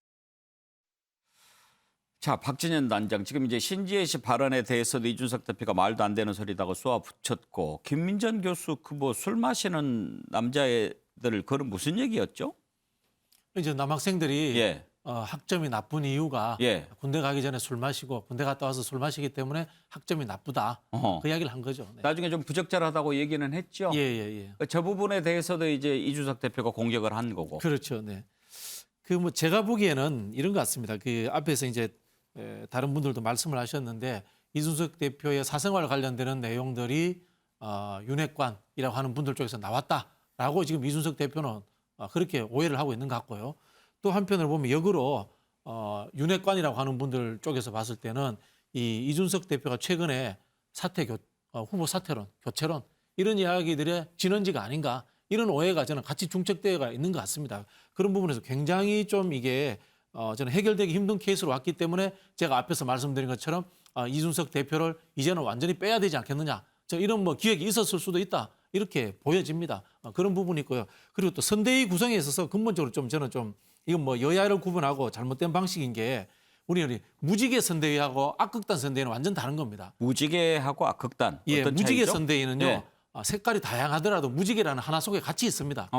자, 박진현 단장, 지금 이제 신지혜 씨 발언에 대해서도 이준석 대표가 말도 안 되는 소리다고 쏘아붙였고 김민전 교수 그 뭐 술 마시는 남자애들 그건 무슨 얘기였죠? 이제 남학생들이 예. 학점이 나쁜 이유가 예. 군대 가기 전에 술 마시고 군대 갔다 와서 술 마시기 때문에 학점이 나쁘다. 그 이야기를 한 거죠. 네. 나중에 좀 부적절하다고 얘기는 했죠. 예. 저 부분에 대해서도 이제 이준석 대표가 공격을 한 거고. 그렇죠. 네. 그 뭐 제가 보기에는 이런 것 같습니다. 그 앞에서 이제 다른 분들도 말씀을 하셨는데 이준석 대표의 사생활 관련되는 내용들이 윤핵관이라고 하는 분들 쪽에서 나왔다라고 지금 이준석 대표는 그렇게 오해를 하고 있는 것 같고요. 또 한편으로 보면 역으로 윤핵관이라고 하는 분들 쪽에서 봤을 때는 이 이준석 대표가 최근에 후보 사퇴론, 교체론 이런 이야기들의 진원지가 아닌가 이런 오해가 저는 같이 중첩되어 있는 것 같습니다. 그런 부분에서 굉장히 좀 이게 저는 해결되기 힘든 케이스로 왔기 때문에 제가 앞에서 말씀드린 것처럼 이준석 대표를 이제는 완전히 빼야 되지 않겠느냐. 이런 뭐 기획이 있었을 수도 있다. 이렇게 보여집니다. 그런 부분이 있고요. 그리고 또 선대위 구성에 있어서 근본적으로 좀 저는 좀 이건 뭐 여야를 구분하고 잘못된 방식인 게 우리 무지개 선대위하고 악극단 선대위는 완전 다른 겁니다. 무지개하고 악극단 예, 어떤 무지개 차이죠? 선대위는요. 예. 색깔이 다양하더라도 무지개라는 하나 속에 같이 있습니다.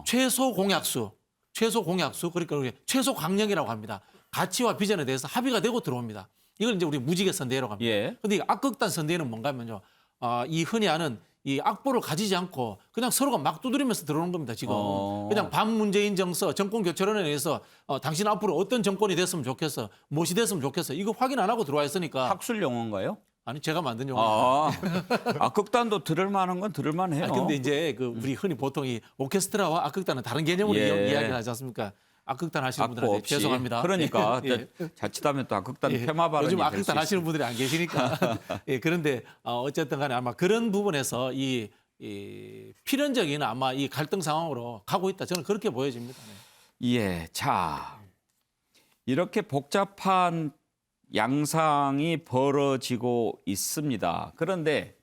최소 공약수 그러니까 우리 최소 강령이라고 합니다. 가치와 비전에 대해서 합의가 되고 들어옵니다. 이걸 이제 우리 무지개 선대위라고 합니다. 그런데 이 악극단 선대위는 뭔가 하면요. 이 흔히 아는 이 악보를 가지지 않고 그냥 서로가 막 두드리면서 들어오는 겁니다. 지금 그냥 반문재인 정서 정권 교체론에 의해서 당신 앞으로 어떤 정권이 됐으면 좋겠어, 무엇이 됐으면 좋겠어 이거 확인 안 하고 들어와 있으니까. 학술 용어인가요? 아니 제가 만든 용어. 악극단도 들을 만한 건 들을 만해요. 근데 이제 그 우리 흔히 보통 이 오케스트라와 악극단은 다른 개념으로 이야기를 하지 않습니까? 악극단 하시는 분들한테 죄송합니다. 그러니까 자칫하면 또 악극단 폄하 발언이 요즘 악극단 하시는 분들이 안 계시니까. 그런데 어쨌든 간에 아마 그런 부분에서 이 필연적인 아마 이 갈등 상황으로 가고 있다. 저는 그렇게 보여집니다. 예, 자 이렇게 복잡한 양상이 벌어지고 있습니다. 그런데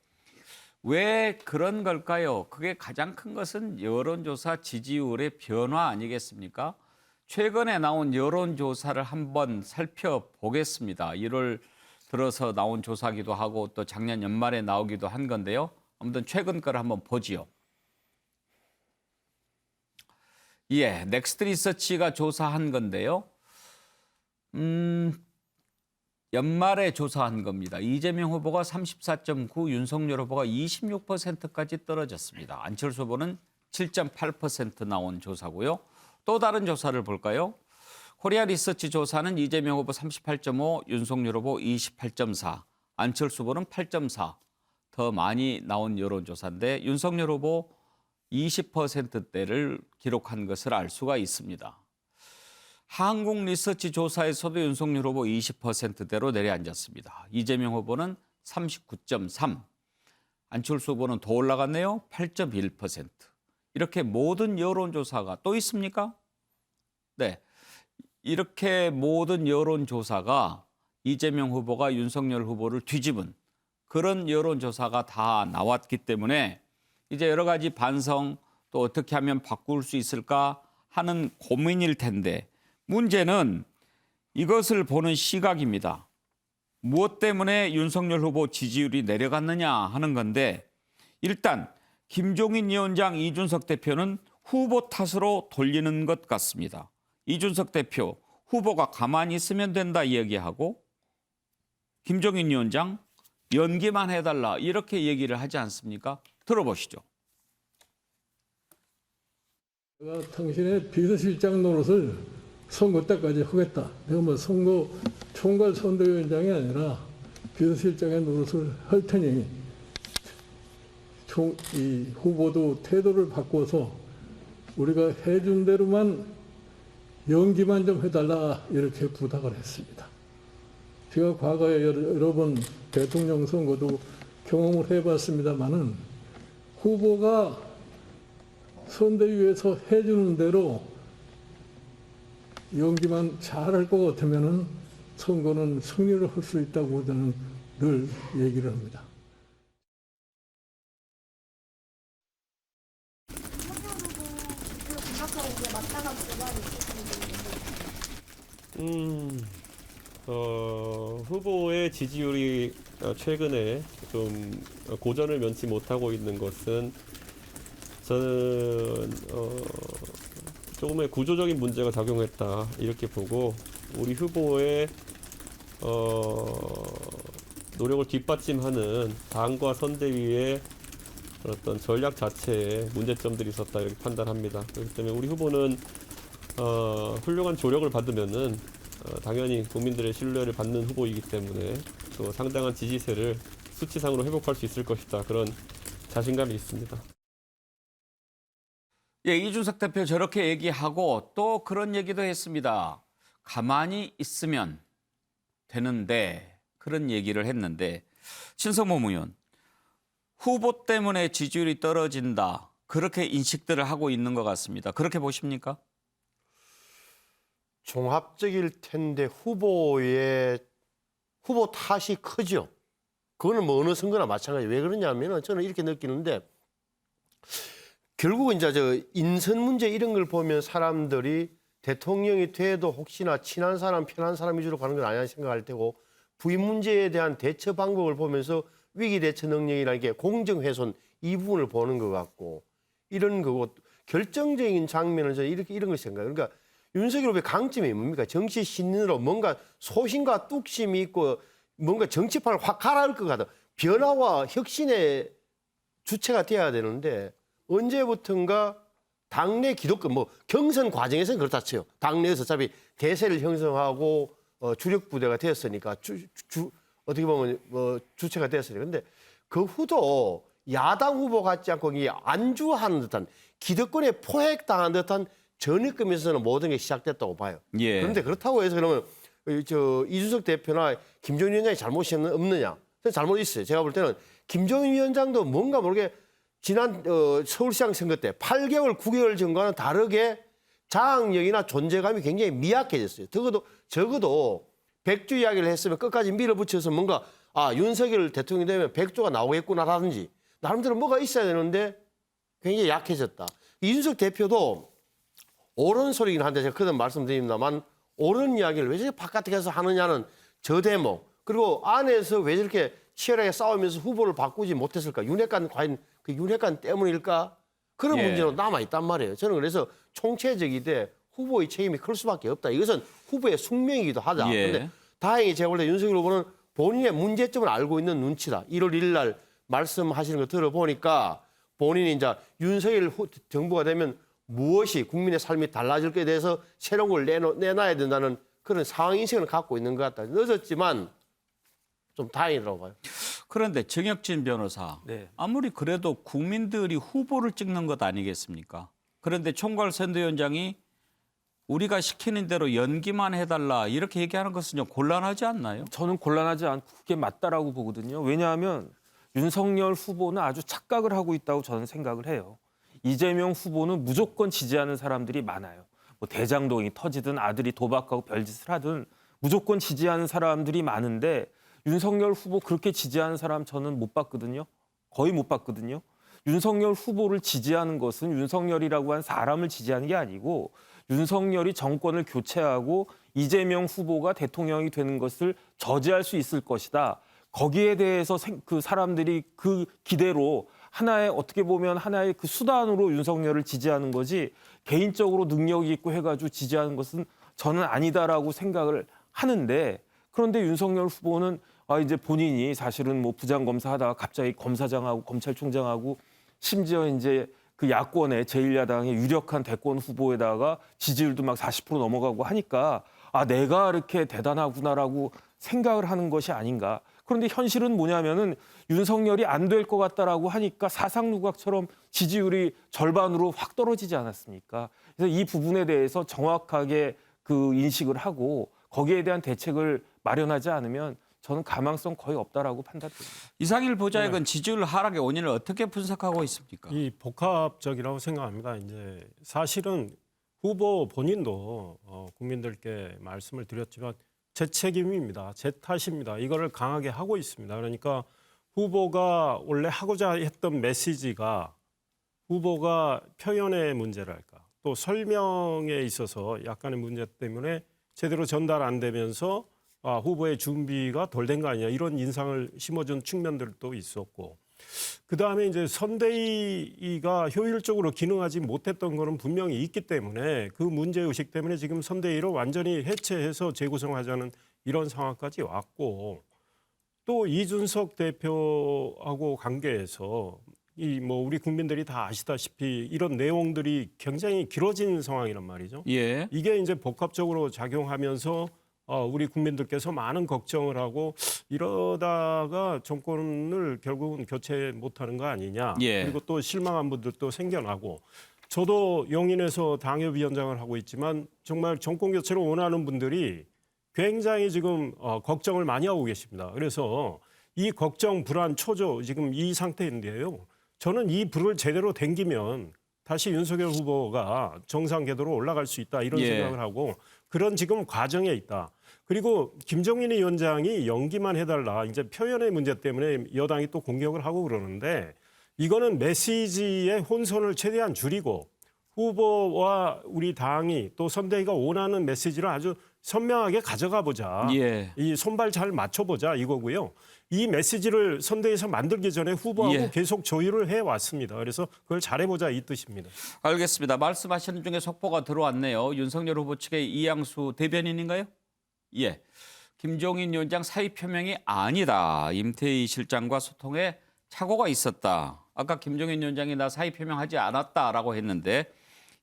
왜 그런 걸까요? 그게 가장 큰 것은 여론조사 지지율의 변화 아니겠습니까? 최근에 나온 여론조사를 한번 살펴보겠습니다. 1월 들어서 나온 조사기도 하고 또 작년 연말에 나오기도 한 건데요. 아무튼 최근 거를 한번 보지요. 예, 넥스트 리서치가 조사한 건데요. 연말에 조사한 겁니다. 이재명 후보가 34.9, 윤석열 후보가 26%까지 떨어졌습니다. 안철수 후보는 7.8% 나온 조사고요. 또 다른 조사를 볼까요? 코리아 리서치 조사는 이재명 후보 38.5, 윤석열 후보 28.4, 안철수 후보는 8.4, 더 많이 나온 여론조사인데 윤석열 후보 20%대를 기록한 것을 알 수가 있습니다. 한국 리서치 조사에서도 윤석열 후보 20%대로 내려앉았습니다. 이재명 후보는 39.3, 안철수 후보는 더 올라갔네요. 8.1%. 이렇게 모든 여론조사가 또 있습니까? 네, 이렇게 모든 여론조사가 이재명 후보가 윤석열 후보를 뒤집은 그런 여론조사가 다 나왔기 때문에 이제 여러 가지 반성 또 어떻게 하면 바꿀 수 있을까 하는 고민일 텐데 문제는 이것을 보는 시각입니다. 무엇 때문에 윤석열 후보 지지율이 내려갔느냐 하는 건데 일단 김종인 위원장, 이준석 대표는 후보 탓으로 돌리는 것 같습니다. 이준석 대표 후보가 가만히 있으면 된다 이야기하고 김종인 위원장 연기만 해달라 이렇게 얘기를 하지 않습니까? 들어보시죠. 내가 당신의 비서실장 노릇을 선거 때까지 하겠다. 내가 뭐 선거 총괄 선대위원장이 아니라 비서실장의 노릇을 할 테니 이 후보도 태도를 바꿔서 우리가 해준 대로만 연기만 좀 해달라 이렇게 부탁을 했습니다. 제가 과거에 여러 번 대통령 선거도 경험을 해봤습니다마는 후보가 선대위에서 해주는 대로 연기만 잘할 것 같으면은 선거는 승리를 할 수 있다고 저는 늘 얘기를 합니다. 후보의 지지율이 최근에 좀 고전을 면치 못하고 있는 것은 저는 조금의 구조적인 문제가 작용했다 이렇게 보고 우리 후보의 노력을 뒷받침하는 당과 선대위의 어떤 전략 자체에 문제점들이 있었다 이렇게 판단합니다. 그렇기 때문에 우리 후보는 훌륭한 조력을 받으면은 당연히 국민들의 신뢰를 받는 후보이기 때문에 또 상당한 지지세를 수치상으로 회복할 수 있을 것이다. 그런 자신감이 있습니다. 예, 이준석 대표 저렇게 얘기하고 또 그런 얘기도 했습니다. 가만히 있으면 되는데 그런 얘기를 했는데 신성모 의원, 후보 때문에 지지율이 떨어진다. 그렇게 인식들을 하고 있는 것 같습니다. 그렇게 보십니까? 종합적일 텐데 후보 탓이 크죠. 그거는 뭐 어느 선거나 마찬가지. 왜 그러냐면은 저는 이렇게 느끼는데 결국은 이제 저 인선 문제 이런 걸 보면 사람들이 대통령이 돼도 혹시나 친한 사람, 편한 사람 위주로 가는 건 아니라 생각할 테고 부인 문제에 대한 대처 방법을 보면서 위기 대처 능력이라는 게 공정훼손 이 부분을 보는 것 같고 이런 거고 결정적인 장면은 저는 이런 걸 생각해요. 그러니까 윤석열 후보의 강점이 뭡니까? 정치 신인으로 뭔가 소신과 뚝심이 있고 뭔가 정치판을 확 갈아올 것 같아. 변화와 혁신의 주체가 돼야 되는데 언제부턴가 당내 기득권, 뭐 경선 과정에서는 그렇다 쳐요. 당내에서 어차피 대세를 형성하고 주력 부대가 되었으니까 어떻게 보면 뭐 주체가 되었으니까. 근데 그 후도 야당 후보 같지 않고 안주하는 듯한 기득권에 포획당한 듯한 전입금에서는 모든 게 시작됐다고 봐요. 예. 그런데 그렇다고 해서 그러면 이준석 대표나 김종인 위원장이 잘못이 없느냐? 잘못 있어요. 제가 볼 때는 김종인 위원장도 뭔가 모르게 지난 서울시장 선거 때 8개월, 9개월 전과는 다르게 장악력이나 존재감이 굉장히 미약해졌어요. 적어도 백주 이야기를 했으면 끝까지 밀어붙여서 뭔가 윤석열 대통령이 되면 백조가 나오겠구나라든지 나름대로 뭐가 있어야 되는데 굉장히 약해졌다. 이준석 대표도 옳은 소리긴 한데 제가 그전 말씀드립니다만 옳은 이야기를 왜 저렇게 바깥에서 하느냐는 저 대목 그리고 안에서 왜 저렇게 치열하게 싸우면서 후보를 바꾸지 못했을까? 윤핵관 과연 그 윤핵관 때문일까? 그런 문제는 남아있단 말이에요. 저는 그래서 총체적이되 후보의 책임이 클 수밖에 없다. 이것은 후보의 숙명이기도 하다. 그런데 다행히 제가 볼 때 윤석열 후보는 본인의 문제점을 알고 있는 눈치다. 1월 1일 날 말씀하시는 거 들어보니까 본인이 이제 윤석열 정부가 되면 무엇이 국민의 삶이 달라질 것에 대해서 새로운 걸 내놔야 된다는 그런 상황인식을 갖고 있는 것 같다. 늦었지만 좀 다행이라고 봐요. 그런데 정혁진 변호사, 아무리 그래도 국민들이 후보를 찍는 것 아니겠습니까? 그런데 총괄선대위원장이 우리가 시키는 대로 연기만 해달라 이렇게 얘기하는 것은 좀 곤란하지 않나요? 저는 곤란하지 않고 그게 맞다라고 보거든요. 왜냐하면 윤석열 후보는 아주 착각을 하고 있다고 저는 생각을 해요. 이재명 후보는 무조건 지지하는 사람들이 많아요. 뭐 대장동이 터지든 아들이 도박하고 별짓을 하든 무조건 지지하는 사람들이 많은데 윤석열 후보 그렇게 지지하는 사람 저는 못 봤거든요. 거의 못 봤거든요. 윤석열 후보를 지지하는 것은 윤석열이라고 한 사람을 지지하는 게 아니고 윤석열이 정권을 교체하고 이재명 후보가 대통령이 되는 것을 저지할 수 있을 것이다. 거기에 대해서 그 사람들이 그 기대로 하나의 어떻게 보면 하나의 그 수단으로 윤석열을 지지하는 거지 개인적으로 능력이 있고 해가지고 지지하는 것은 저는 아니다라고 생각을 하는데 그런데 윤석열 후보는 이제 본인이 사실은 뭐 부장검사하다가 갑자기 검사장하고 검찰총장하고 심지어 이제 그 야권의 제1야당의 유력한 대권 후보에다가 지지율도 막 40% 넘어가고 하니까 내가 이렇게 대단하구나라고 생각을 하는 것이 아닌가. 그런데 현실은 뭐냐면은 윤석열이 안 될 것 같다라고 하니까 사상누각처럼 지지율이 절반으로 확 떨어지지 않았습니까? 그래서 이 부분에 대해서 정확하게 그 인식을 하고 거기에 대한 대책을 마련하지 않으면 저는 가망성 거의 없다라고 판단됩니다. 이상일 보좌역은 지지율 하락의 원인을 어떻게 분석하고 있습니까? 이 복합적이라고 생각합니다. 이제 사실은 후보 본인도 국민들께 말씀을 드렸지만 제 책임입니다. 제 탓입니다. 이거를 강하게 하고 있습니다. 그러니까 후보가 원래 하고자 했던 메시지가 후보가 표현의 문제랄까 또 설명에 있어서 약간의 문제 때문에 제대로 전달 안 되면서 후보의 준비가 덜 된 거 아니냐 이런 인상을 심어준 측면들도 있었고 그다음에 이제 선대위가 효율적으로 기능하지 못했던 거는 분명히 있기 때문에 그 문제의식 때문에 지금 선대위를 완전히 해체해서 재구성하자는 이런 상황까지 왔고 또 이준석 대표하고 관계에서 우리 국민들이 다 아시다시피 이런 내용들이 굉장히 길어진 상황이란 말이죠. 이게 이제 복합적으로 작용하면서 우리 국민들께서 많은 걱정을 하고 이러다가 정권을 결국은 교체 못하는 거 아니냐. 그리고 또 실망한 분들도 생겨나고 저도 용인에서 당협위원장을 하고 있지만 정말 정권 교체를 원하는 분들이 굉장히 지금 걱정을 많이 하고 계십니다. 그래서 이 걱정, 불안, 초조 지금 이 상태인데요. 저는 이 불을 제대로 댕기면 다시 윤석열 후보가 정상 궤도로 올라갈 수 있다 이런 생각을 하고 그런 지금 과정에 있다. 그리고 김종인 위원장이 연기만 해달라. 이제 표현의 문제 때문에 여당이 또 공격을 하고 그러는데 이거는 메시지의 혼선을 최대한 줄이고 후보와 우리 당이 또 선대위가 원하는 메시지를 아주 선명하게 가져가 보자. 이 손발 잘 맞춰보자 이거고요. 이 메시지를 선대위에서 만들기 전에 후보하고 계속 조율을 해왔습니다. 그래서 그걸 잘해보자 이 뜻입니다. 알겠습니다. 말씀하시는 중에 속보가 들어왔네요. 윤석열 후보 측의 이양수 대변인인가요? 김종인 위원장 사의 표명이 아니다. 임태희 실장과 소통에 착오가 있었다. 아까 김종인 위원장이 나 사의 표명하지 않았다라고 했는데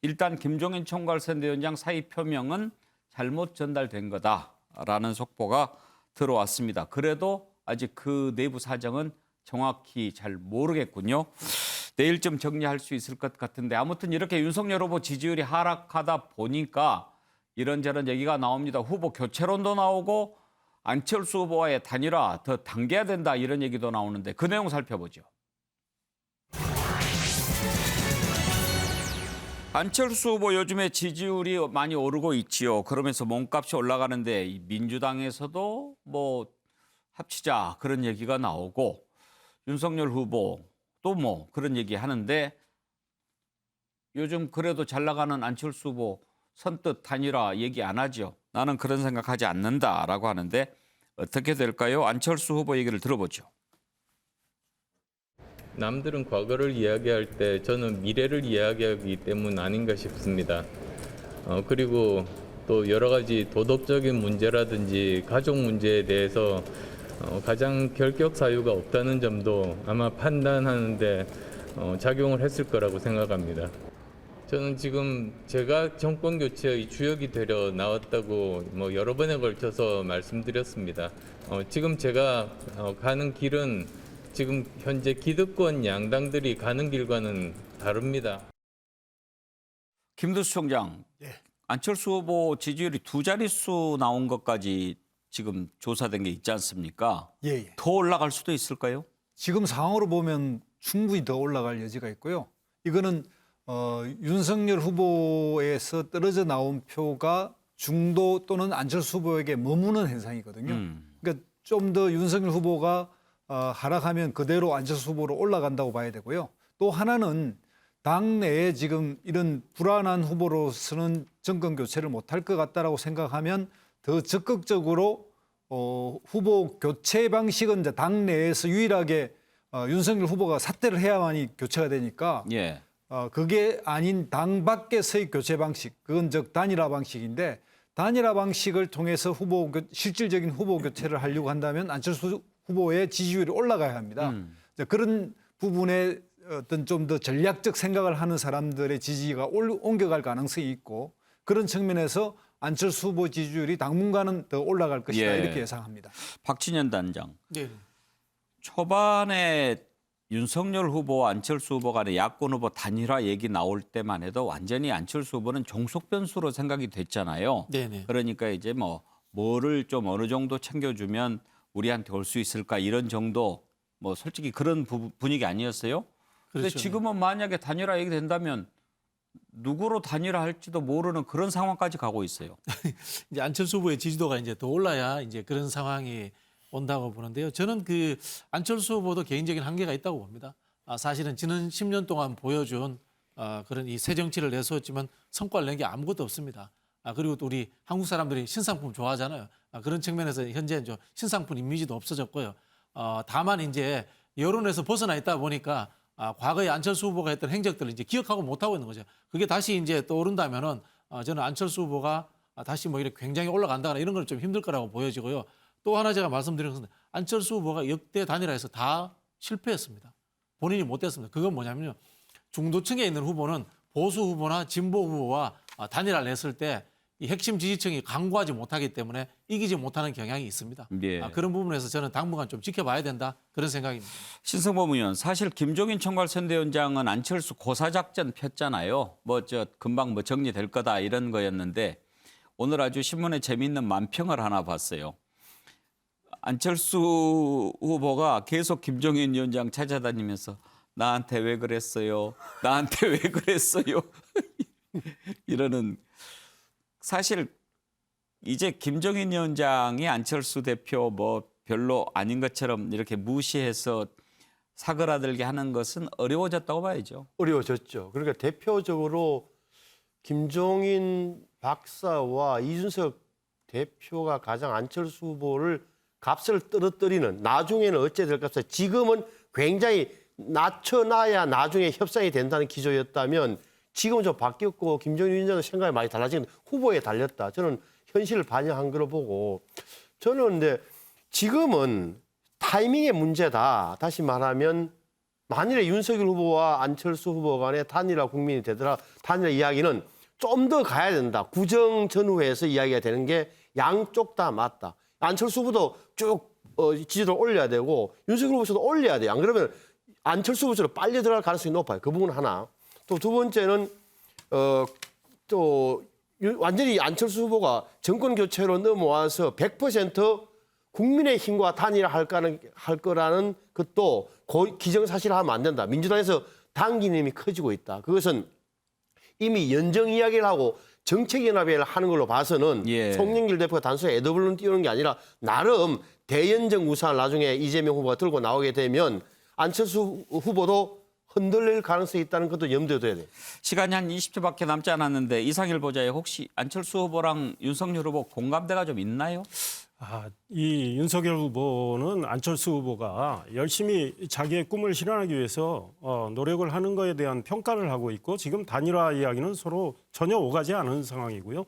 일단 김종인 총괄선대위원장 사의 표명은 잘못 전달된 거다라는 속보가 들어왔습니다. 그래도 아직 그 내부 사정은 정확히 잘 모르겠군요. 내일쯤 정리할 수 있을 것 같은데 아무튼 이렇게 윤석열 후보 지지율이 하락하다 보니까 이런저런 얘기가 나옵니다. 후보 교체론도 나오고 안철수 후보와의 단일화 더 당겨야 된다 이런 얘기도 나오는데 그 내용 살펴보죠. 안철수 후보 요즘에 지지율이 많이 오르고 있지요. 그러면서 몸값이 올라가는데 민주당에서도 뭐 합치자 그런 얘기가 나오고 윤석열 후보 또 뭐 그런 얘기 하는데 요즘 그래도 잘 나가는 안철수 후보 선뜻 단일화 얘기 안 하죠. 나는 그런 생각하지 않는다라고 하는데 어떻게 될까요? 안철수 후보 얘기를 들어보죠. 남들은 과거를 이야기할 때 저는 미래를 이야기하기 때문 아닌가 싶습니다. 그리고 또 여러 가지 도덕적인 문제라든지 가족 문제에 대해서 가장 결격 사유가 없다는 점도 아마 판단하는데 작용을 했을 거라고 생각합니다. 저는 지금 제가 정권 교체의 주역이 되려 나왔다고 여러 번에 걸쳐서 말씀드렸습니다. 지금 제가 가는 길은 지금 현재 기득권 양당들이 가는 길과는 다릅니다. 김두수 총장, 안철수 후보 지지율이 2자릿수 나온 것까지 지금 조사된 게 있지 않습니까? 예. 더 올라갈 수도 있을까요? 지금 상황으로 보면 충분히 더 올라갈 여지가 있고요. 이거는 윤석열 후보에서 떨어져 나온 표가 중도 또는 안철수 후보에게 머무는 현상이거든요. 그러니까 좀 더 윤석열 후보가 하락하면 그대로 안철수 후보로 올라간다고 봐야 되고요. 또 하나는 당내에 지금 이런 불안한 후보로서는 정권 교체를 못할 것 같다라고 생각하면 더 적극적으로 후보 교체 방식은 이제 당내에서 유일하게 윤석열 후보가 사퇴를 해야만이 교체가 되니까 그게 아닌 당 밖에서의 교체 방식, 그건 즉 단일화 방식인데 단일화 방식을 통해서 실질적인 후보 교체를 하려고 한다면 안철수 후보의 지지율이 올라가야 합니다. 그런 부분에 어떤 좀 더 전략적 생각을 하는 사람들의 지지가 옮겨갈 가능성이 있고 그런 측면에서 안철수 후보 지지율이 당분간은 더 올라갈 것이다 이렇게 예상합니다. 박진현 단장. 네. 초반에 윤석열 후보, 안철수 후보 간의 야권 후보 단일화 얘기 나올 때만 해도 완전히 안철수 후보는 종속 변수로 생각이 됐잖아요. 네네. 그러니까 이제 뭐를 좀 어느 정도 챙겨주면 우리한테 올 수 있을까 이런 정도 솔직히 그런 분위기 아니었어요? 그런데 그렇죠. 지금은 만약에 단일화 얘기 된다면 누구로 단일화 할지도 모르는 그런 상황까지 가고 있어요. 이제 안철수 후보의 지지도가 이제 더 올라야 이제 그런 상황이 온다고 보는데요. 저는 그 안철수 후보도 개인적인 한계가 있다고 봅니다. 사실은 지난 10년 동안 보여준 그런 이 새 정치를 내세웠지만 성과를 낸 게 아무것도 없습니다. 그리고 또 우리 한국 사람들이 신상품 좋아하잖아요. 그런 측면에서 현재 신상품 이미지도 없어졌고요. 다만 이제 여론에서 벗어나 있다 보니까 과거에 안철수 후보가 했던 행적들을 이제 기억하고 못하고 있는 거죠. 그게 다시 이제 떠오른다면은 저는 안철수 후보가 다시 이렇게 굉장히 올라간다거나 이런 건 좀 힘들 거라고 보여지고요. 또 하나 제가 말씀드린 것은 안철수 후보가 역대 단일화에서 다 실패했습니다. 본인이 못했습니다. 그건 뭐냐면요. 중도층에 있는 후보는 보수 후보나 진보 후보와 단일화를 했을 때 이 핵심 지지층이 강구하지 못하기 때문에 이기지 못하는 경향이 있습니다. 그런 부분에서 저는 당분간 좀 지켜봐야 된다 그런 생각입니다. 신성범 의원, 사실 김종인 총괄선대위원장은 안철수 고사작전 폈잖아요. 금방 정리될 거다 이런 거였는데 오늘 아주 신문에 재미있는 만평을 하나 봤어요. 안철수 후보가 계속 김종인 위원장 찾아다니면서 나한테 왜 그랬어요? 나한테 왜 그랬어요? 이러는. 사실 이제 김종인 위원장이 안철수 대표 별로 아닌 것처럼 이렇게 무시해서 사그라들게 하는 것은 어려워졌다고 봐야죠. 어려워졌죠. 그러니까 대표적으로 김종인 박사와 이준석 대표가 가장 안철수 후보를 값을 떨어뜨리는 나중에는 어째 될 값을 지금은 굉장히 낮춰놔야 나중에 협상이 된다는 기조였다면 지금은 좀 바뀌었고 김종인 위원장의 생각이 많이 달라진 후보에 달렸다. 저는 현실을 반영한 걸로 보고 저는 근데 지금은 타이밍의 문제다. 다시 말하면 만일에 윤석열 후보와 안철수 후보 간의 단일화 국민이 되더라 단일화 이야기는 좀 더 가야 된다. 구정 전후에서 이야기가 되는 게 양쪽 다 맞다. 안철수 후보도 쭉 지지도를 올려야 되고 윤석열 후보도 올려야 돼요. 안 그러면 안철수 후보처럼 빨리 들어갈 가능성이 높아요. 그 부분은 하나. 또 두 번째는 또 완전히 안철수 후보가 정권 교체로 넘어와서 100% 국민의힘과 단일화 할 거라는 것도 기정사실화하면 안 된다. 민주당에서 당기님이 커지고 있다. 그것은 이미 연정 이야기를 하고 정책연합회를 하는 걸로 봐서는 송영길 대표가 단순히 애더블론 띄우는 게 아니라 나름 대연정 우산을 나중에 이재명 후보가 들고 나오게 되면 안철수 후보도 흔들릴 가능성이 있다는 것도 염두에 둬야 돼요. 시간이 한 20초밖에 남지 않았는데 이상일 보좌에 혹시 안철수 후보랑 윤석열 후보 공감대가 좀 있나요? 이 윤석열 후보는 안철수 후보가 열심히 자기의 꿈을 실현하기 위해서 노력을 하는 것에 대한 평가를 하고 있고 지금 단일화 이야기는 서로 전혀 오가지 않은 상황이고요.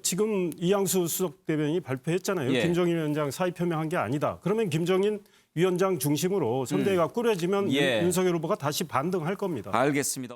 지금 이양수 수석 대변인이 발표했잖아요. 예. 김정인 위원장 사의 표명한 게 아니다. 그러면 김정인 위원장 중심으로 선대위가 꾸려지면 윤석열 후보가 다시 반등할 겁니다. 알겠습니다.